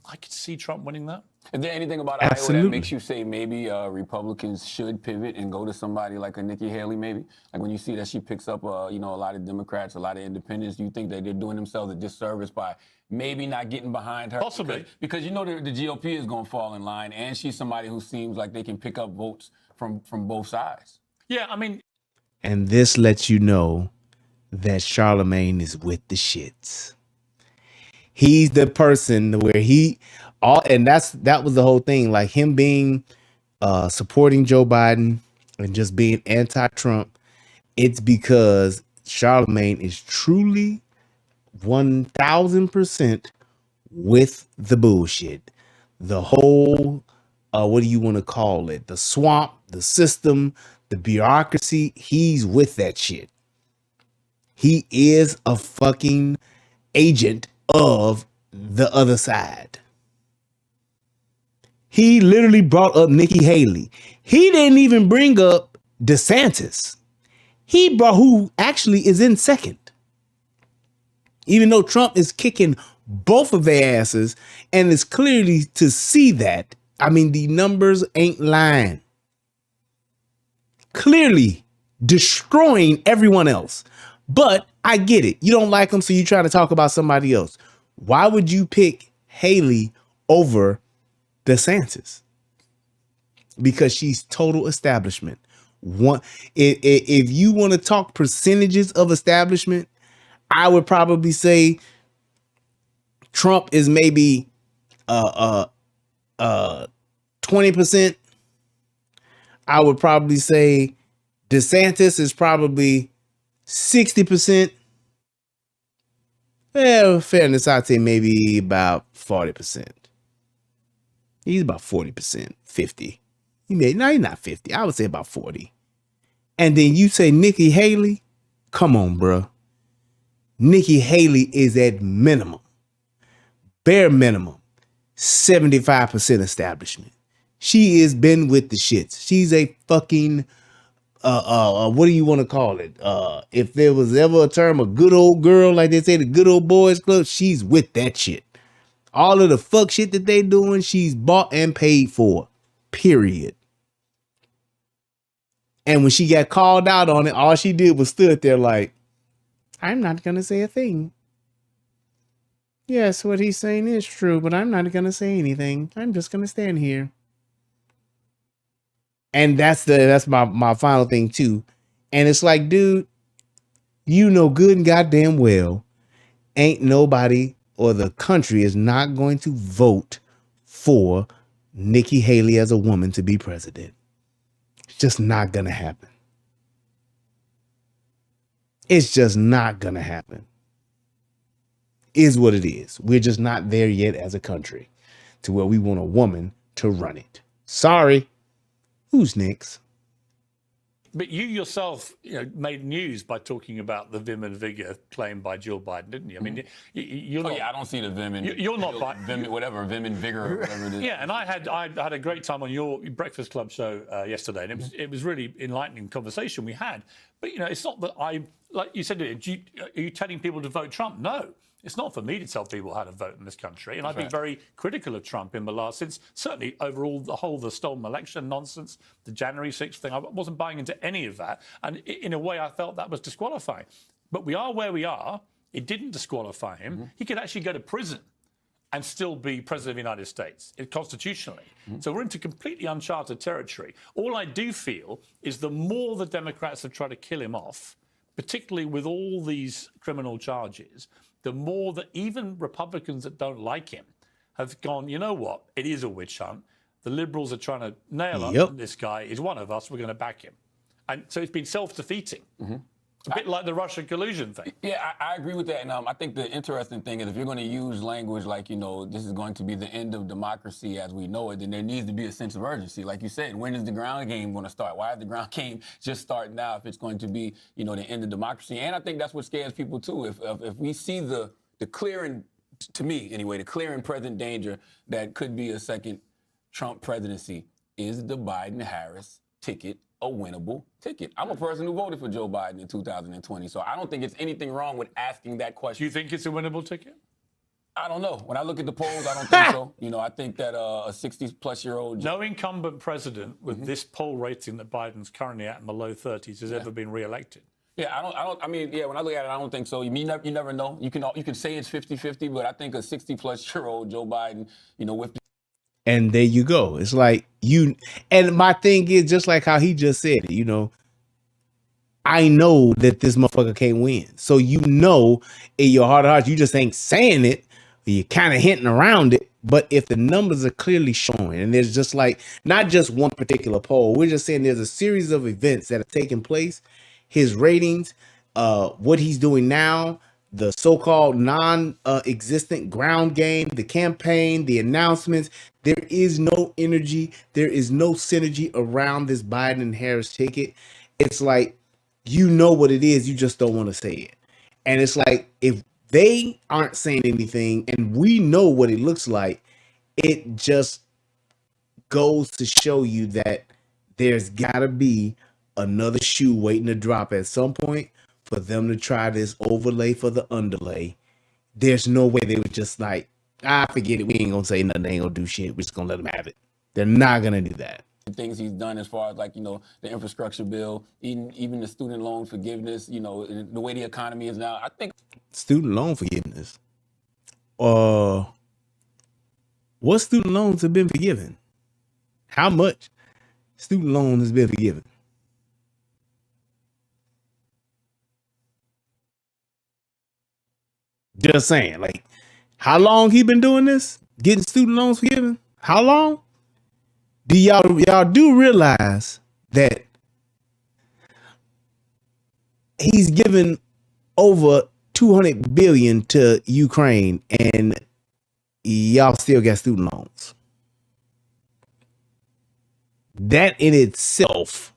I could see Trump winning that. Is there anything about Iowa that makes you say maybe Republicans should pivot and go to somebody like a Nikki Haley, maybe? Like when you see that she picks up, a lot of Democrats, a lot of independents, do you think that they're doing themselves a disservice by maybe not getting behind her? Possibly. Because the GOP is going to fall in line, and she's somebody who seems like they can pick up votes from both sides. Yeah, I mean. And this lets you know that Charlamagne is with the shits. He's the person where that was the whole thing, like him being supporting Joe Biden and just being anti-Trump. It's because Charlamagne is truly 1000% with the bullshit. The whole, what do you want to call it? The swamp, the system, the bureaucracy, he's with that shit. He is a fucking agent of the other side. He literally brought up Nikki Haley. He didn't even bring up DeSantis. He brought who actually is in second. Even though Trump is kicking both of their asses, and it's clearly to see that. I mean, the numbers ain't lying. Clearly destroying everyone else. But I get it. You don't like them, so you're trying to talk about somebody else. Why would you pick Haley over DeSantis? Because she's total establishment. If you want to talk percentages of establishment, I would probably say Trump is maybe 20%. I would probably say DeSantis is probably 60%. Well, fairness, I'd say maybe about 40%. He's about 40%, 50. He's not 50. I would say about 40. And then you say Nikki Haley. Come on, bro. Nikki Haley is at minimum, bare minimum, 75% establishment. She has been with the shits. She's a fucking, what do you want to call it? If there was ever a term, a good old girl, like they say, the good old boys club, she's with that shit. All of the fuck shit that they doing, she's bought and paid for, period. And when she got called out on it, all she did was stood there like, I'm not going to say a thing. Yes, what he's saying is true, but I'm not going to say anything. I'm just going to stand here. And that's my final thing too. And it's like, dude, you know good and goddamn well, ain't nobody or the country is not going to vote for Nikki Haley as a woman to be president. It's just not going to happen. It's just not going to happen. Is what it is. We're just not there yet as a country to where we want a woman to run it. Sorry. Who's next? But you yourself, made news by talking about the vim and vigor claimed by Jill Biden, didn't you? I mean, you're not. Yeah, I don't see the vim and you're not vim, whatever vim and vigor, or whatever it is. Yeah, and I had a great time on your Breakfast Club show yesterday, and it was really enlightening conversation we had. But it's not that like you said, are you telling people to vote Trump? No. It's not for me to tell people how to vote in this country. And I've been very critical of Trump in the last, since certainly overall the stolen election nonsense, the January 6th thing. I wasn't buying into any of that. And in a way, I felt that was disqualifying. But we are where we are. It didn't disqualify him. He could actually go to prison and still be president of the United States constitutionally. So we're into completely uncharted territory. All I do feel is the more the Democrats have tried to kill him off, particularly with all these criminal charges, the more that even Republicans that don't like him have gone, you know what, it is a witch hunt. The Liberals are trying to nail up this guy. He's one of us. We're going to back him. And so it's been self-defeating. A bit like the Russian collusion thing. Yeah, I agree with that. And I think the interesting thing is if you're going to use language like, this is going to be the end of democracy as we know it, then there needs to be a sense of urgency. Like you said, when is the ground game going to start? Why is the ground game just starting now if it's going to be, the end of democracy? And I think that's what scares people, too. If we see the clear and, to me anyway, the clear and present danger that could be a second Trump presidency, is the Biden-Harris ticket a winnable ticket? I'm a person who voted for Joe Biden in 2020, so I don't think it's anything wrong with asking that question. Do you think it's a winnable ticket? I don't know. When I look at the polls, I don't think so. I think that a 60-plus-year-old... No incumbent president with this poll rating that Biden's currently at in the low 30s has ever been re-elected. Yeah, I mean, when I look at it, I don't think so. You never know. You can say it's 50-50, but I think a 60-plus-year-old Joe Biden, with... And there you go. It's like and my thing is just like how he just said it, I know that this motherfucker can't win. So in your heart of hearts, you just ain't saying it. You're kind of hinting around it. But if the numbers are clearly showing, and there's just like, not just one particular poll, we're just saying there's a series of events that are taking place, his ratings, what he's doing now, the so-called non-existent ground game, the campaign, the announcements. There is no energy. There is no synergy around this Biden and Harris ticket. It's like, you know what it is, you just don't want to say it. And it's like, if they aren't saying anything and we know what it looks like, it just goes to show you that there's gotta be another shoe waiting to drop at some point for them to try this overlay for the underlay. There's no way they would just like, forget it. We ain't gonna say nothing. They ain't gonna do shit. We're just gonna let them have it. They're not gonna do that. Things he's done as far as like, the infrastructure bill, even the student loan forgiveness, the way the economy is now. I think student loan forgiveness. What student loans have been forgiven? How much student loan has been forgiven? Just saying, like, how long he been doing this? Getting student loans forgiven? How long? Do y'all do realize that he's given over 200 billion to Ukraine and y'all still got student loans? That in itself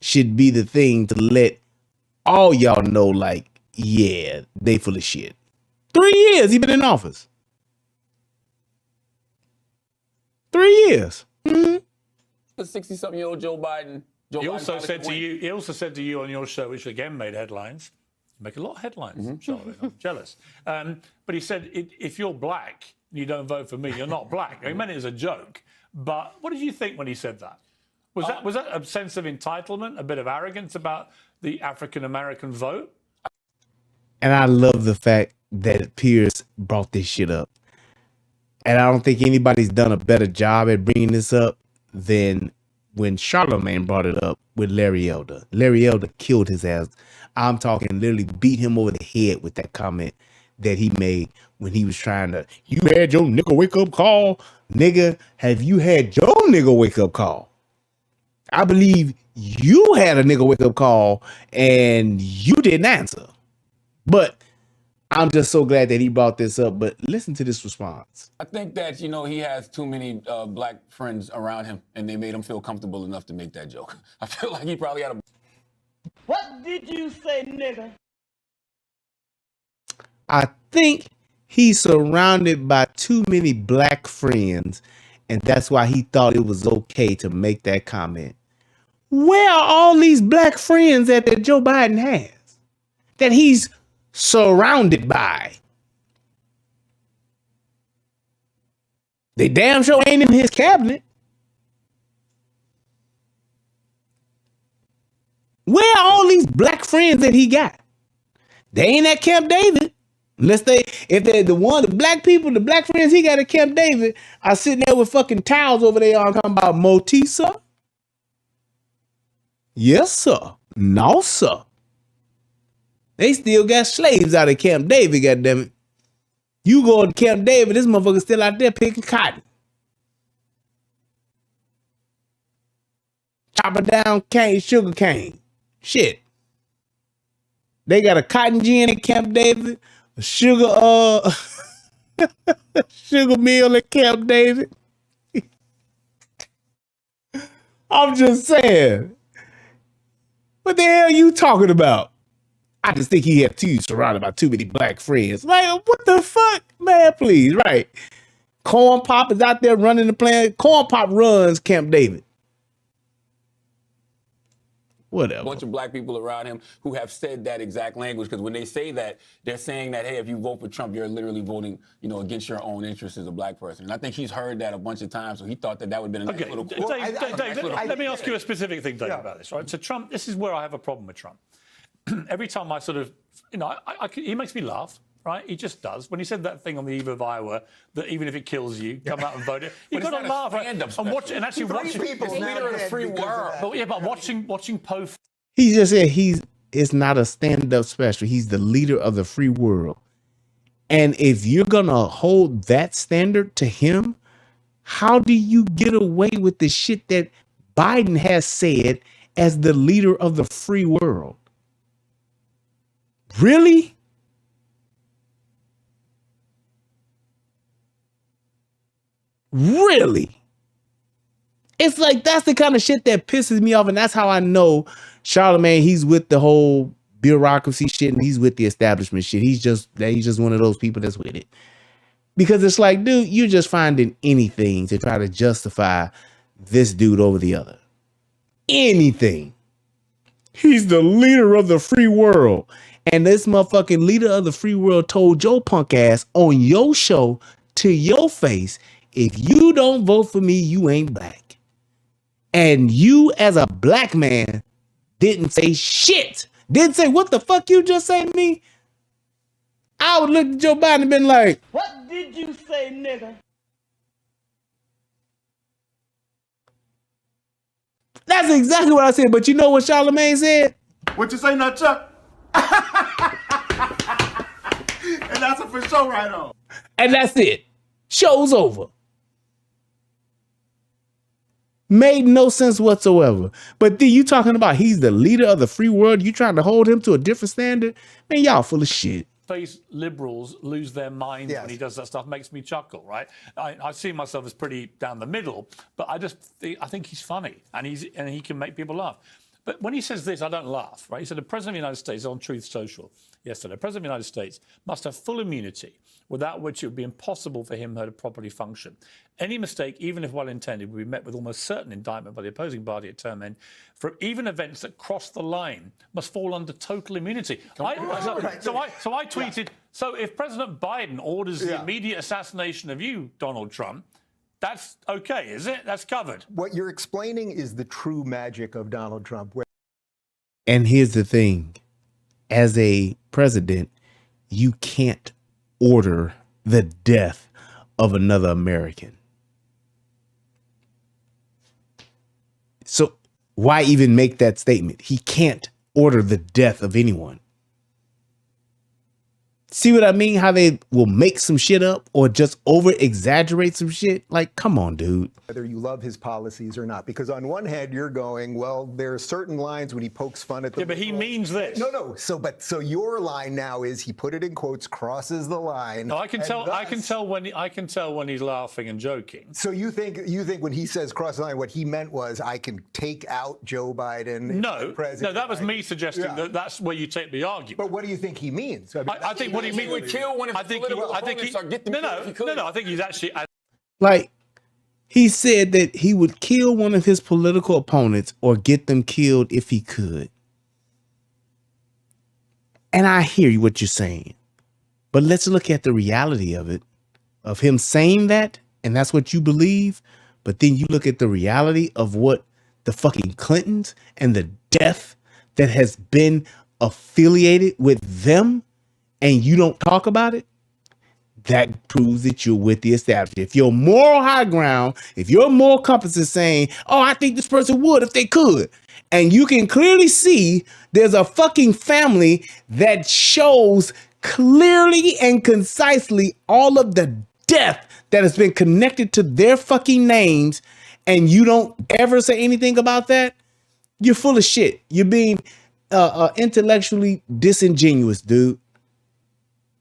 should be the thing to let all y'all know, like, yeah, they full of shit. 3 years he been in office. 3 years. Mm-hmm. The 60-something-year-old Joe Biden. He also said to you on your show, which again made headlines. You make a lot of headlines, Charlamagne. I'm jealous. But he said, if you're black and you don't vote for me, you're not black. He meant it as a joke. But what did you think when he said that? Was that a sense of entitlement, a bit of arrogance about the African-American vote? And I love the fact that Piers brought this shit up. And I don't think anybody's done a better job at bringing this up than when Charlamagne brought it up with Larry Elder. Larry Elder killed his ass. I'm talking literally beat him over the head with that comment that he made when he was trying to, you had your nigga wake up call. Nigga, have you had your nigga wake up call? I believe you had a nigga wake up call and you didn't answer. But I'm just so glad that he brought this up. But listen to this response. I think that, he has too many black friends around him, and they made him feel comfortable enough to make that joke. I feel like he probably had a... What did you say, nigga? I think he's surrounded by too many black friends, and that's why he thought it was okay to make that comment. Where are all these black friends that Joe Biden has? That he's surrounded by? They damn sure ain't in his cabinet. Where are all these black friends that he got? They ain't at Camp David. If they're the black people, the black friends he got at Camp David are sitting there with fucking towels over there on talking about Motisa. Yes, sir. No, sir. They still got slaves out of Camp David, goddammit. You go to Camp David, this motherfucker still out there picking cotton. Chopping down sugar cane. Shit. They got a cotton gin at Camp David, a sugar sugar mill at Camp David. I'm just saying. What the hell are you talking about? I just think he had surrounded by too many black friends. Like, what the fuck? Man, please, right. Corn Pop is out there running the plan. Corn Pop runs Camp David. Whatever. A bunch of black people around him who have said that exact language, because when they say that, they're saying that, hey, if you vote for Trump, you're literally voting, against your own interests as a black person. And I think he's heard that a bunch of times, so he thought that would have been a nice little... Dave, let me ask you a specific thing, Dave, about this, right? So Trump, this is where I have a problem with Trump. Every time I sort of, he makes me laugh, right? He just does. When he said that thing on the eve of Iowa, that even if it kills you, come out and vote it. You've got to laugh. Right? And actually watching... People leader of the free world. But watching Poe... He just said it's not a stand-up special. He's the leader of the free world. And if you're going to hold that standard to him, how do you get away with the shit that Biden has said as the leader of the free world? Really? Really? It's like that's the kind of shit that pisses me off, and that's how I know Charlamagne, he's with the whole bureaucracy shit and he's with the establishment shit. He's just one of those people that's with it. Because it's like, dude, you're just finding anything to try to justify this dude over the other. Anything. He's the leader of the free world. And this motherfucking leader of the free world told your punk ass on your show to your face, if you don't vote for me, you ain't black. And you as a black man didn't say shit. Didn't say, what the fuck you just say to me? I would look at Joe Biden and been like, What did you say, nigga? that's exactly what I said. But you know what Charlamagne said? What you say now, Chuck? And that's a for sure right on. And that's it. Show's over. Made no sense whatsoever. But then you talking about he's the leader of the free world. You trying to hold him to a different standard? Man, y'all full of shit. Face liberals lose their minds when he does that stuff. Makes me chuckle, right? I see myself as pretty down the middle, but I think he's funny and he can make people laugh. But when he says this, I don't laugh, right? He said the President of the United States on Truth Social yesterday, the President of the United States must have full immunity, without which it would be impossible for him or her to properly function. Any mistake, even if well-intended, would be met with almost certain indictment by the opposing party at term end. For even events that cross the line must fall under total immunity. So I tweeted, so if President Biden orders the immediate assassination of you, Donald Trump, that's okay, is it? That's covered. What you're explaining is the true magic of Donald Trump. And here's the thing. As a president, you can't order the death of another American. So why even make that statement? He can't order the death of anyone. See what I mean? How they will make some shit up or just over exaggerate some shit? Like, come on, dude. Whether you love his policies or not, because on one hand you're going, well, there are certain lines when he pokes fun at the. Yeah, but he means this. No. So your line now is he put it in quotes, crosses the line. No, I can tell when he's laughing and joking. So you think when he says cross the line, what he meant was I can take out Joe Biden. No, that was me suggesting that that's where you take the argument. But what do you think he means? I think what he means would kill one of his political opponents or get them killed if he could. No, I think he's actually like. He said that he would kill one of his political opponents or get them killed if he could. And I hear what you're saying. But let's look at the reality of it, of him saying that, and that's what you believe. But then you look at the reality of what the fucking Clintons and the death that has been affiliated with them, and you don't talk about it. That proves that you're with the establishment. If your moral high ground, if your moral compass is saying, oh, I think this person would if they could, and you can clearly see there's a fucking family that shows clearly and concisely all of the death that has been connected to their fucking names, and you don't ever say anything about that, you're full of shit. You're being intellectually disingenuous, dude.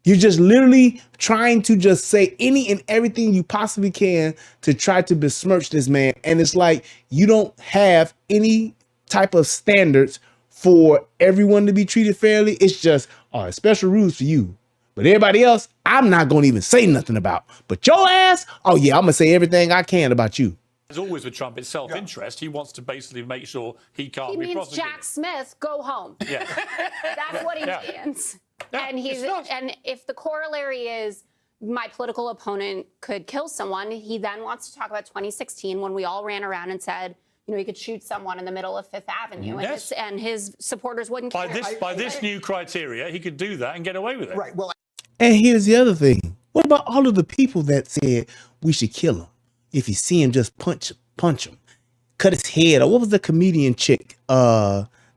You're just literally trying to just say any and everything you possibly can to try to besmirch this man. And it's like you don't have any type of standards for everyone to be treated fairly. It's just special rules for you. But everybody else, I'm not going to even say nothing about. But your ass, oh yeah, I'm going to say everything I can about you. As always with Trump, it's self-interest. He wants to basically make sure he can't be prosecuted. Jack Smith, go home. Yeah. That's what he means. Yeah, and if the corollary is my political opponent could kill someone, he then wants to talk about 2016 when we all ran around and said, you know, he could shoot someone in the middle of Fifth Avenue, and his supporters wouldn't care. By this new criteria, he could do that and get away with it. Right. Well, and here's the other thing. What about all of the people that said we should kill him? If you see him, just punch him, cut his head. Or what was the comedian chick?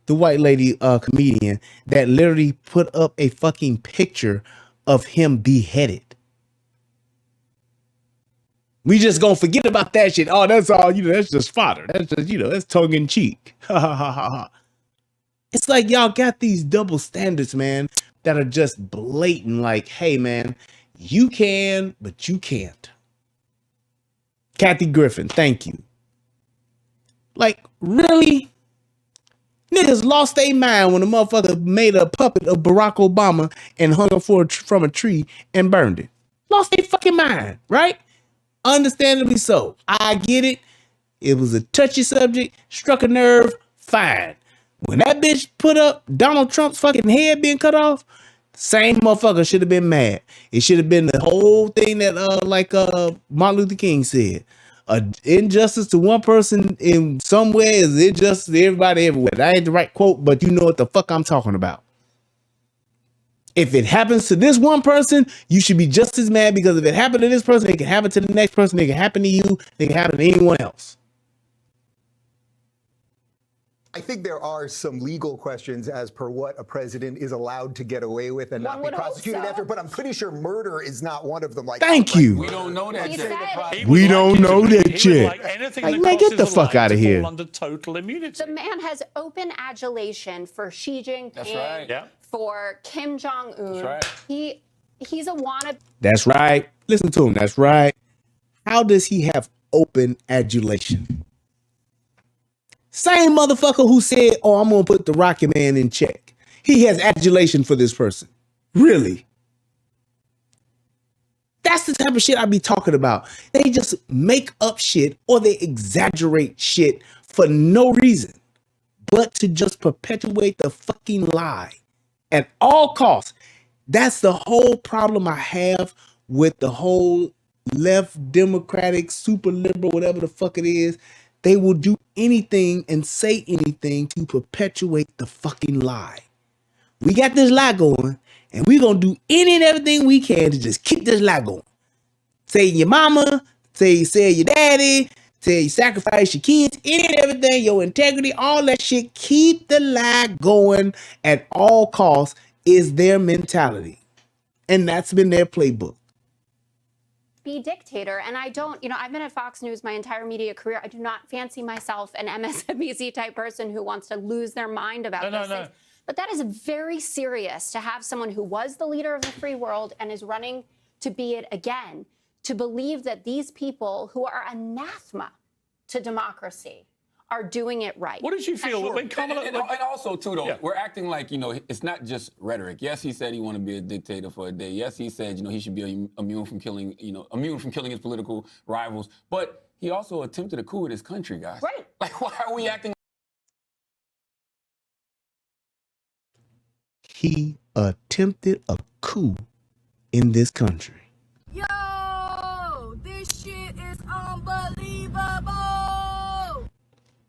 The white lady comedian that literally put up a fucking picture of him beheaded. We just gonna forget about that shit. Oh, that's all, that's just fodder. That's just, that's tongue in cheek. Ha ha ha ha. It's like y'all got these double standards, man, that are just blatant. Like, hey, man, you can, but you can't. Kathy Griffin, thank you. Like, really? Niggas lost their mind when the motherfucker made a puppet of Barack Obama and hung him from a tree and burned it. Lost their fucking mind, right? Understandably so. I get it. It was a touchy subject, struck a nerve, fine. When that bitch put up Donald Trump's fucking head being cut off, same motherfucker should have been mad. It should have been the whole thing that Martin Luther King said. Injustice to one person in some way is injustice to everybody everywhere. That ain't the right quote, but you know what the fuck I'm talking about. If it happens to this one person, you should be just as mad, because if it happened to this person, it can happen to the next person, it can happen to you, it can happen to anyone else. I think there are some legal questions as per what a president is allowed to get away with and not be prosecuted after, but I'm pretty sure murder is not one of them. Like, thank you. We don't know that yet. We don't know that yet. Like, man, get the fuck out of here. Under total immunity. The man has open adulation for Xi Jinping, That's right. Yeah. for Kim Jong-un. That's right. He's a wannabe. That's right. Listen to him. That's right. How does he have open adulation? Same motherfucker who said, oh, I'm going to put the Rocket Man in check. He has adulation for this person. Really? That's the type of shit I be talking about. They just make up shit or they exaggerate shit for no reason, but to just perpetuate the fucking lie at all costs. That's the whole problem I have with the whole left democratic, super liberal, whatever the fuck it is. They will do anything and say anything to perpetuate the fucking lie. We got this lie going, and we're going to do any and everything we can to just keep this lie going. Say your mama, say your daddy, say you sacrifice your kids, any and everything, your integrity, all that shit. Keep the lie going at all costs is their mentality. And that's been their playbook. Be dictator. And I don't, I've been at Fox News my entire media career. I do not fancy myself an MSNBC type person who wants to lose their mind about those things. But that is very serious to have someone who was the leader of the free world and is running to be it again, to believe that these people who are anathema to democracy are doing it right. What did you feel when Kamala... And also, too, though, we're acting like, it's not just rhetoric. Yes, he said he wanted to be a dictator for a day. Yes, he said, he should be immune from killing, immune from killing his political rivals. But he also attempted a coup in his country, guys. Right. Like, why are we acting... He attempted a coup in this country. Yo, this shit is unbelievable.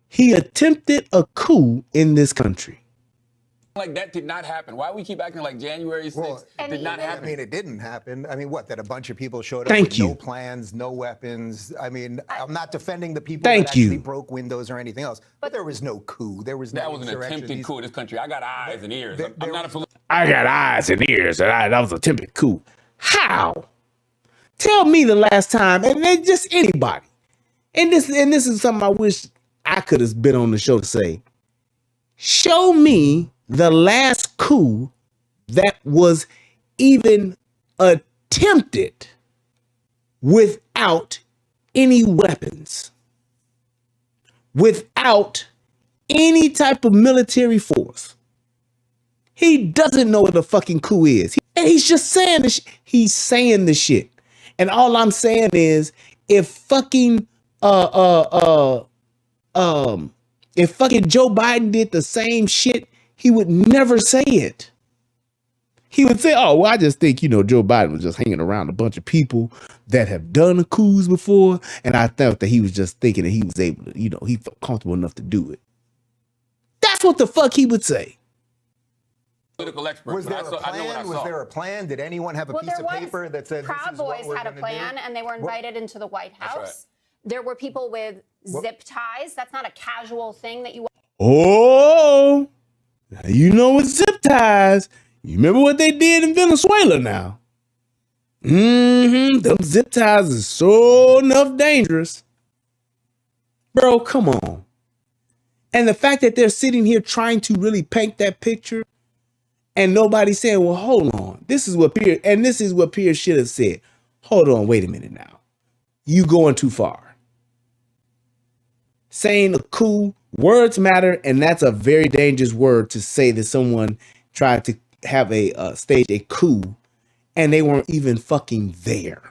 He attempted a coup in this country. Like, that did not happen. Why do we keep acting like January 6th did not happen? I mean, it didn't happen. I mean, what, that a bunch of people showed up Thank with you. no plans, no weapons? I mean, I'm not defending the people Thank that you. actually broke windows or anything else, but there was no coup. There was no That was an insurrection. attempted coup in this country. I got eyes and ears. I'm not a... I got eyes and ears, and that was an attempted coup. How? Tell me the last time, and then just anybody. And this is something I wish I could have been on the show to say. Show me the last coup that was even attempted without any weapons, without any type of military force. He doesn't know what a fucking coup is. He's just saying this. He's saying this shit. And all I'm saying is, if fucking Joe Biden did the same shit, he would never say it. He would say, oh, well, I just think, Joe Biden was just hanging around a bunch of people that have done coups before. And I thought that he was just thinking that he was able to, he felt comfortable enough to do it. That's what the fuck he would say. Political expert. Was there a plan? Was there a plan? Did anyone have a piece of paper that said Proud Boys had a plan, and they were invited into the White House. Right. There were people with zip ties. That's not a casual thing that you... Oh, you know what zip ties. You remember what they did in Venezuela now? Them zip ties is so enough dangerous. Bro, come on. And the fact that they're sitting here trying to really paint that picture and nobody saying, well, hold on. This is what Piers should have said. Hold on, wait a minute now. You going too far. saying a coup, words matter, and that's a very dangerous word to say that someone tried to have a stage a coup and they weren't even fucking there.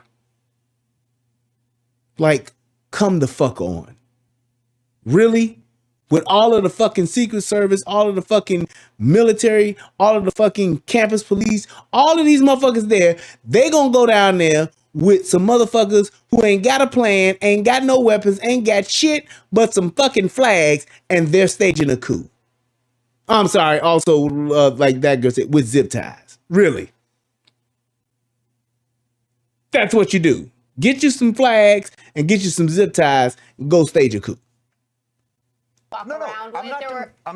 Like, come the fuck on. Really? With all of the fucking Secret Service, all of the fucking military, all of the fucking campus police, all of these motherfuckers there, they gonna go down there with some motherfuckers who ain't got a plan, ain't got no weapons, ain't got shit but some fucking flags, and they're staging a coup. I'm sorry, also, like that girl said, with zip ties. Really? That's what you do. Get you some flags and get you some zip ties and go stage a coup. I'm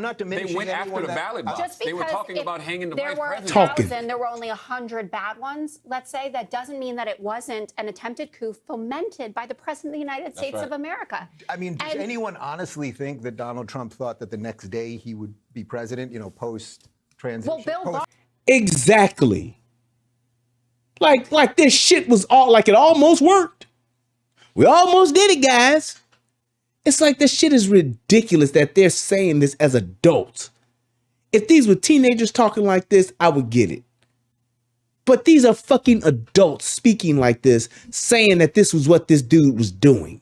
not diminishing. They went after the ballot box. Just They were because talking if about hanging the there vice were president. 1,000, there were only 100 bad ones, let's say, that doesn't mean that it wasn't an attempted coup fomented by the President of the United States of America. I mean, does anyone honestly think that Donald Trump thought that the next day he would be president, you know, post-transition? Well, Bill Barr. Exactly. Like this shit was all, like it almost worked. We almost did it, guys. It's like this shit is ridiculous that they're saying this as adults. If these were teenagers talking like this, I would get it. But these are fucking adults speaking like this, saying that this was what this dude was doing.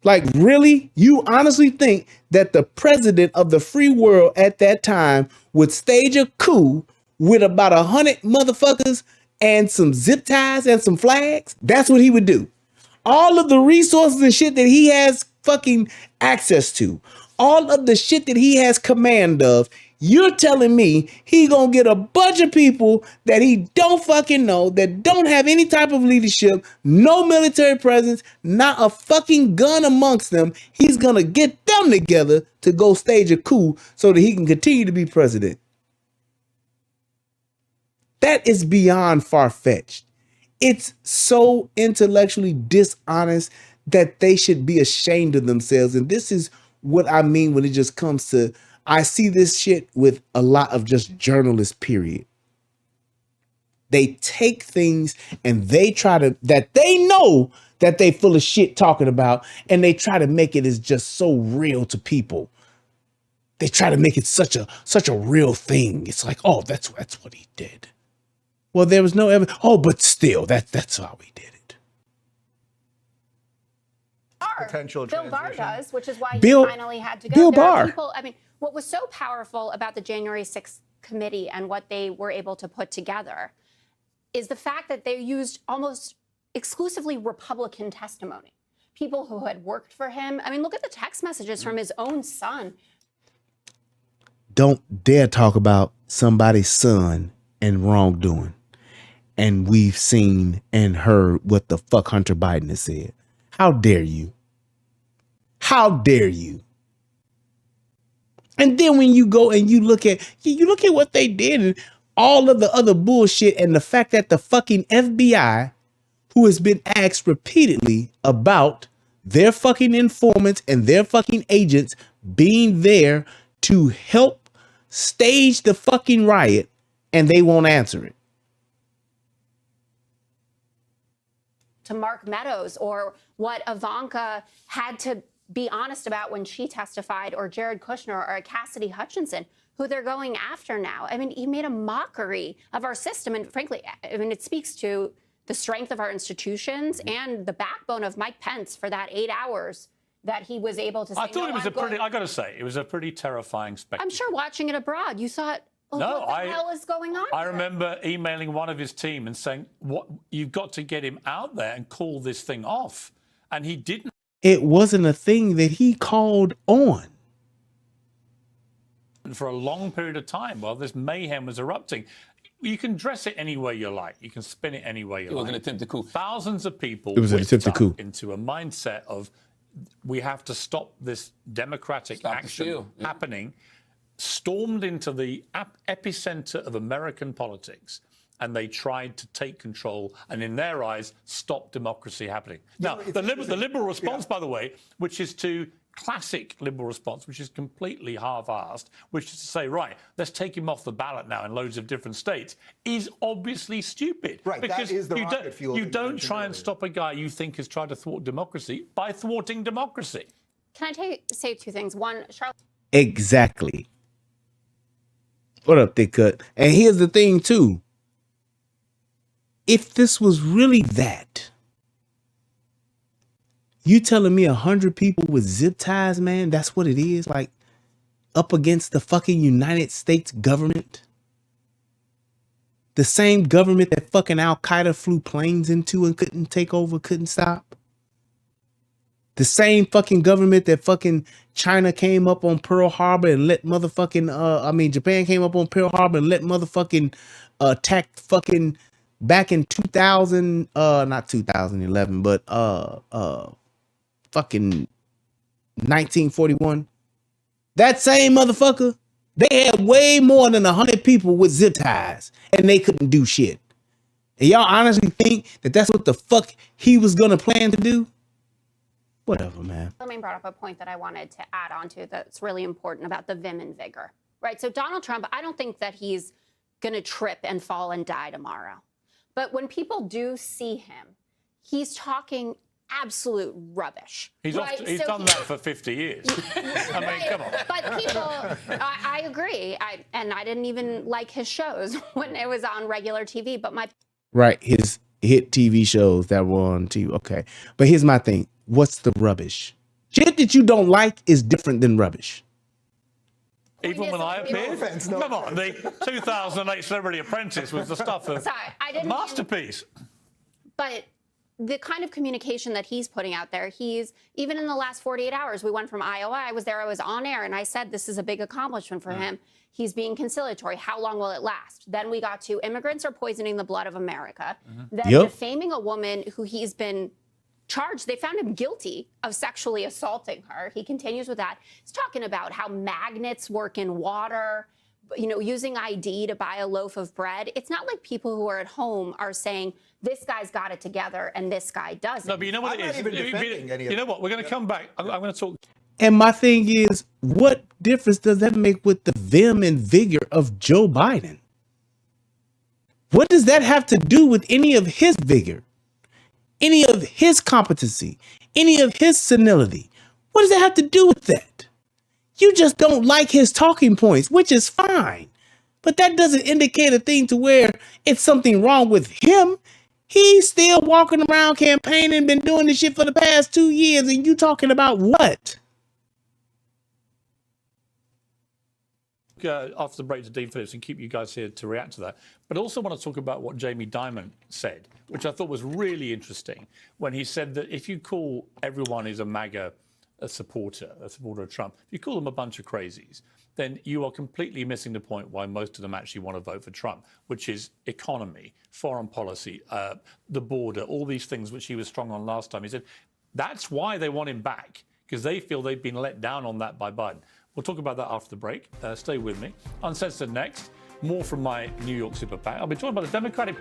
Like, really? You honestly think that the president of the free world at that time would stage a coup with about 100 motherfuckers and some zip ties and some flags? That's what he would do. All of the resources and shit that he has fucking access to, all of the shit that he has command of, you're telling me he gonna get a bunch of people that he don't fucking know, that don't have any type of leadership, no military presence, not a fucking gun amongst them. He's gonna get them together to go stage a coup so that he can continue to be president. That is beyond far-fetched. It's so intellectually dishonest that they should be ashamed of themselves. And this is what I mean when it just comes to, I see this shit with a lot of just journalists, period. They take things and they try to, that they know that they full of shit talking about, and they try to make it as just so real to people. They try to make it such a real thing. It's like, oh, that's what he did. Well, there was no evidence. Oh, but still, that's how we did it. Potential Bill Barr does, which is why he Bill- finally had to go. Bill There are Barr. people, I mean, what was so powerful about the January 6th committee and what they were able to put together is the fact that they used almost exclusively Republican testimony. People who had worked for him. I mean, look at the text messages from his own son. Don't dare talk about somebody's son and wrongdoing. And we've seen and heard what the fuck Hunter Biden has said. How dare you? How dare you? And then when you go and you look at what they did and all of the other bullshit, and the fact that the fucking FBI, who has been asked repeatedly about their fucking informants and their fucking agents being there to help stage the fucking riot, and they won't answer it. To Mark Meadows, or what Ivanka had to be honest about when she testified, or Jared Kushner, or Cassidy Hutchinson, who they're going after now. I mean, he made a mockery of our system. And frankly, I mean, it speaks to the strength of our institutions and the backbone of Mike Pence for that 8 hours that he was able to say, I thought it was I'm good. I got to say, it was a pretty terrifying spectacle. I'm sure watching it abroad, you thought, oh, No, what the hell is going on I here? remember emailing one of his team and saying, "What, you've got to get him out there and call this thing off." And he didn't. It wasn't a thing that he called on. For a long period of time while this mayhem was erupting. You can dress it any way you like. You can spin it any way you like. It was an attempted coup. Thousands of people It was an whipped attempted up coup. into a mindset of, we have to stop this democratic Stop the action steal. Yeah. happening, stormed into the epicenter of American politics, and they tried to take control and, in their eyes, stop democracy happening. Now, the liberal response, by the way, which is to classic liberal response, which is completely half-assed, which is to say, right, let's take him off the ballot now in loads of different states, is obviously stupid. Right, because that is the rocket fuel. You don't try and stop a guy you think has tried to thwart democracy by thwarting democracy. Can I say two things? One, Charlotte. Exactly. What up, Thick Cut? And here's the thing, too. If this was really that, you telling me 100 people with zip ties, man, that's what it is? Like, up against the fucking United States government? The same government that fucking Al-Qaeda flew planes into and couldn't take over, couldn't stop? The same fucking government that fucking China came up on Pearl Harbor and let motherfucking, Japan came up on Pearl Harbor and let motherfucking attack fucking back in 2000, not 2011, but fucking 1941. That same motherfucker, they had way more than 100 people with zip ties and they couldn't do shit. And y'all honestly think that that's what the fuck he was gonna plan to do? Whatever, man. Charlamagne brought up a point that I wanted to add on to that's really important about the vim and vigor, right? So Donald Trump, I don't think that he's going to trip and fall and die tomorrow. But when people do see him, he's talking absolute rubbish. He's done that for 50 years. I mean, come on. But people, I agree. I didn't even like his shows when it was on regular TV. But right, his hit TV shows that were on TV. Okay, but here's my thing. What's the rubbish? Shit that you don't like is different than rubbish. Even when I appeared? Come on, the 2008 Celebrity Apprentice was the stuff of masterpiece. But the kind of communication that he's putting out there, even in the last 48 hours, we went from Iowa, I was there, I was on air, and I said this is a big accomplishment for him. He's being conciliatory. How long will it last? Then we got to immigrants are poisoning the blood of America. Then defaming a woman who he's been charged. They found him guilty of sexually assaulting her. He continues with that. He's talking about how magnets work in water, using ID to buy a loaf of bread. It's not like people who are at home are saying, this guy's got it together and this guy doesn't. No, but you know what it is? You know what? We're going to come back. I'm going to talk. And my thing is, what difference does that make with the vim and vigor of Joe Biden? What does that have to do with any of his vigor? Any of his competency, any of his senility? What does that have to do with that? You just don't like his talking points, which is fine. But that doesn't indicate a thing to where it's something wrong with him. He's still walking around campaigning, been doing this shit for the past 2 years, and you talking about what? After the break to Dean Phillips and keep you guys here to react to that. But I also want to talk about what Jamie Dimon said, which I thought was really interesting, when he said that if you call everyone who's a MAGA a supporter of Trump, if you call them a bunch of crazies, then you are completely missing the point why most of them actually want to vote for Trump, which is economy, foreign policy, the border, all these things which he was strong on last time. He said that's why they want him back, because they feel they've been let down on that by Biden. We'll talk about that after the break. Stay with me. Uncensored next. More from my New York super PAC. I'll be joined by the Democratic.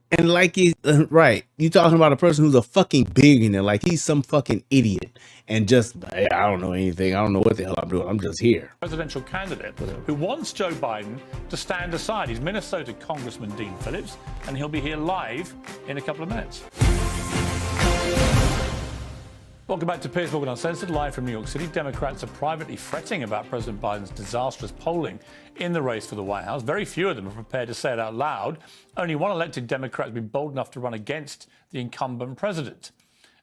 And like he's right, you talking about a person who's a fucking billionaire, like he's some fucking idiot, and just hey, I don't know anything. I don't know what the hell I'm doing. I'm just here. Presidential candidate who wants Joe Biden to stand aside. He's Minnesota Congressman Dean Phillips, and he'll be here live in a couple of minutes. Welcome back to Piers Morgan Uncensored, live from New York City. Democrats are privately fretting about President Biden's disastrous polling in the race for the White House. Very few of them are prepared to say it out loud. Only one elected Democrat has been bold enough to run against the incumbent president.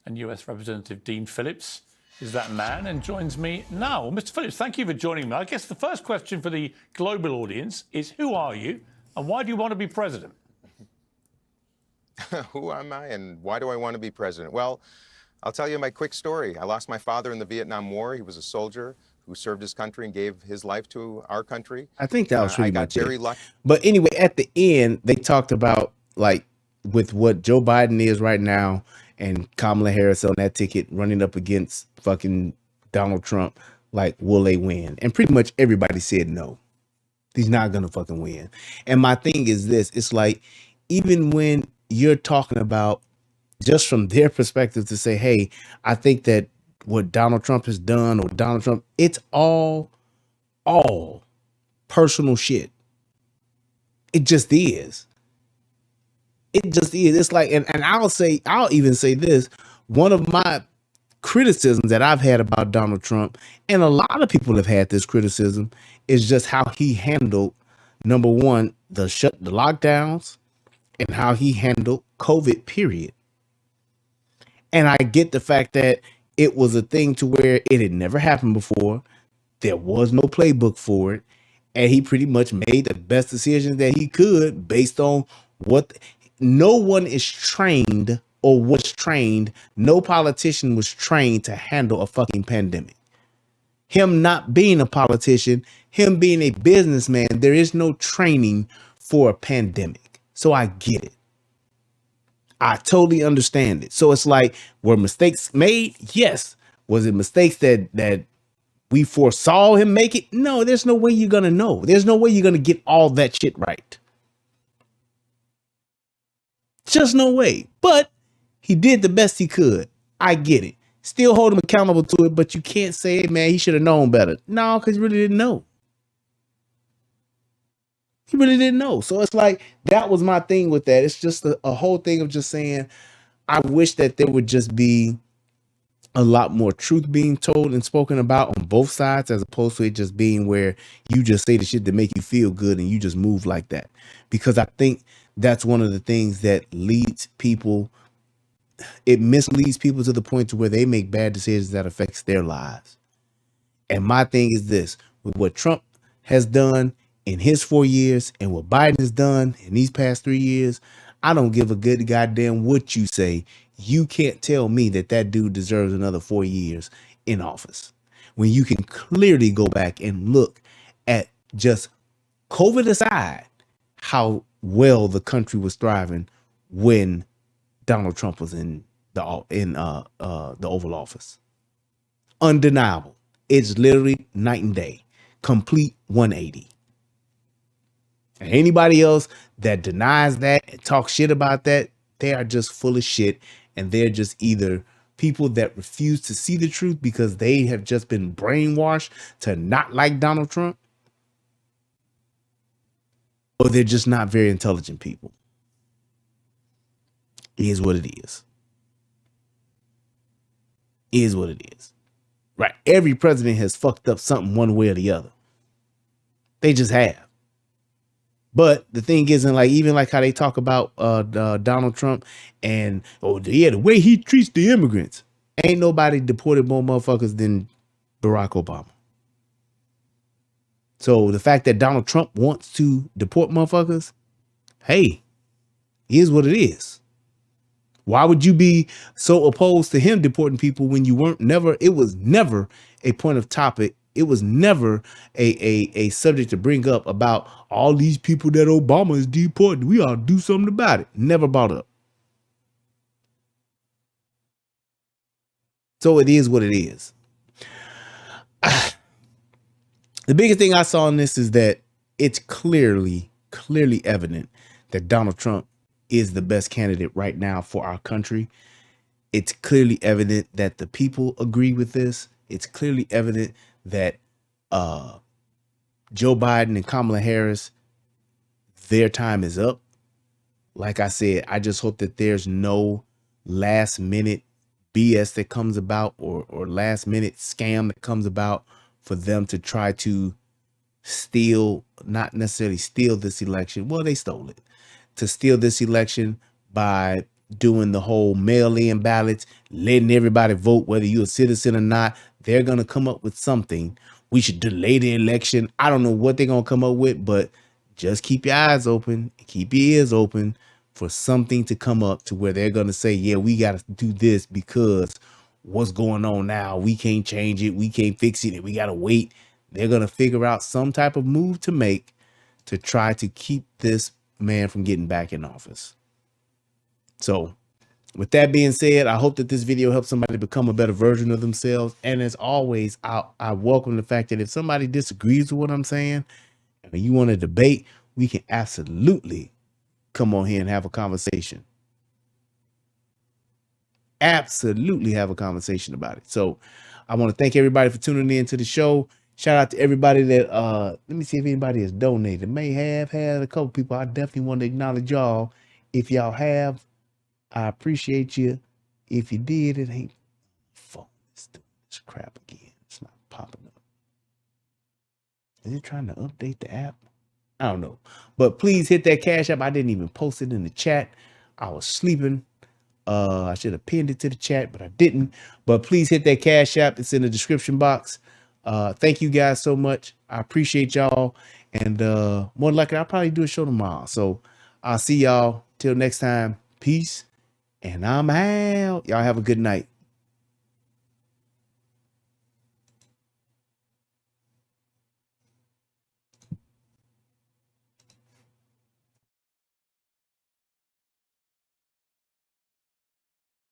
And US Representative Dean Phillips is that man and joins me now. Well, Mr. Phillips, thank you for joining me. I guess the first question for the global audience is, who are you and why do you want to be president? Who am I and why do I want to be president? Well, I'll tell you my quick story. I lost my father in the Vietnam War. He was a soldier who served his country and gave his life to our country. I think that was pretty much very it. lucky. But anyway, at the end, they talked about, like, with what Joe Biden is right now and Kamala Harris on that ticket running up against fucking Donald Trump, like, will they win? And pretty much everybody said no. He's not going to fucking win. And my thing is this. It's like, even when you're talking about just from their perspective to say, hey, I think that what Donald Trump has done or Donald Trump. It's all personal shit. It just is. It just is. It's like, and I'll even say this. One of my criticisms that I've had about Donald Trump, and a lot of people have had this criticism, is just how he handled, number one, the lockdowns, and how he handled COVID, period. And I get the fact that it was a thing to where it had never happened before. There was no playbook for it. And he pretty much made the best decisions that he could based on what no one is trained or was trained. No politician was trained to handle a fucking pandemic. Him not being a politician, him being a businessman, there is no training for a pandemic. So I get it. I totally understand it. So it's like, were mistakes made? Yes. Was it mistakes that we foresaw him make it? No, there's no way you're going to know. There's no way you're going to get all that shit right. Just no way. But he did the best he could. I get it. Still hold him accountable to it, but you can't say, hey, man, he should have known better. No, because he really didn't know. He really didn't know. So it's like, that was my thing with that. It's just a whole thing of just saying, I wish that there would just be a lot more truth being told and spoken about on both sides, as opposed to it just being where you just say the shit that make you feel good and you just move like that. Because I think that's one of the things that leads people, it misleads people to the point to where they make bad decisions that affects their lives. And my thing is this, with what Trump has done in his 4 years and what Biden has done in these past 3 years, I don't give a good goddamn what you say. You can't tell me that that dude deserves another 4 years in office when you can clearly go back and look at, just COVID aside, how well the country was thriving when Donald Trump was in the Oval Office. Undeniable. It's literally night and day. Complete 180. And anybody else that denies that and talks shit about that, they are just full of shit. And they're just either people that refuse to see the truth because they have just been brainwashed to not like Donald Trump, or they're just not very intelligent people. It is what it is. It is what it is. Right. Every president has fucked up something one way or the other. They just have. But the thing isn't like, even like how they talk about Donald Trump and, oh yeah, the way he treats the immigrants. Ain't nobody deported more motherfuckers than Barack Obama. So the fact that Donald Trump wants to deport motherfuckers, hey, here's what it is. Why would you be so opposed to him deporting people when you weren't never, it was never a point of topic. It was never a subject to bring up about all these people that Obama is deporting. We ought to do something about it. Never brought up. So it is what it is. The biggest thing I saw in this is that it's clearly evident that Donald Trump is the best candidate right now for our country. It's clearly evident that the people agree with this. It's clearly evident that Joe Biden and Kamala Harris, their time is up. Like I said, I just hope that there's no last minute BS that comes about or last minute scam that comes about for them to try to steal, not necessarily steal this election. Well, they stole it. To steal this election by doing the whole mail-in ballots, letting everybody vote, whether you're a citizen or not. They're going to come up with something. We should delay the election. I don't know what they're going to come up with, but just keep your eyes open, keep your ears open for something to come up to where they're going to say, yeah, we got to do this because what's going on now, we can't change it, we can't fix it, and we got to wait. They're going to figure out some type of move to make to try to keep this man from getting back in office. So with that being said, I hope that this video helps somebody become a better version of themselves. And as always, I welcome the fact that if somebody disagrees with what I'm saying and you want to debate, we can absolutely come on here and have a conversation. absolutely have a conversation about it. So I want to thank everybody for tuning in to the show. Shout out to everybody that let me see if anybody has donated. May have had a couple people. I definitely want to acknowledge y'all. If y'all have, I appreciate you. If you did, it ain't phone. It's doing this crap again. It's not popping up. Is it trying to update the app? I don't know. But please hit that Cash App. I didn't even post it in the chat. I was sleeping. I should have pinned it to the chat, but I didn't. But please hit that Cash App. It's in the description box. Thank you guys so much. I appreciate y'all. And more than likely, I'll probably do a show tomorrow. So I'll see y'all till next time. Peace. And I'm out. Y'all have a good night.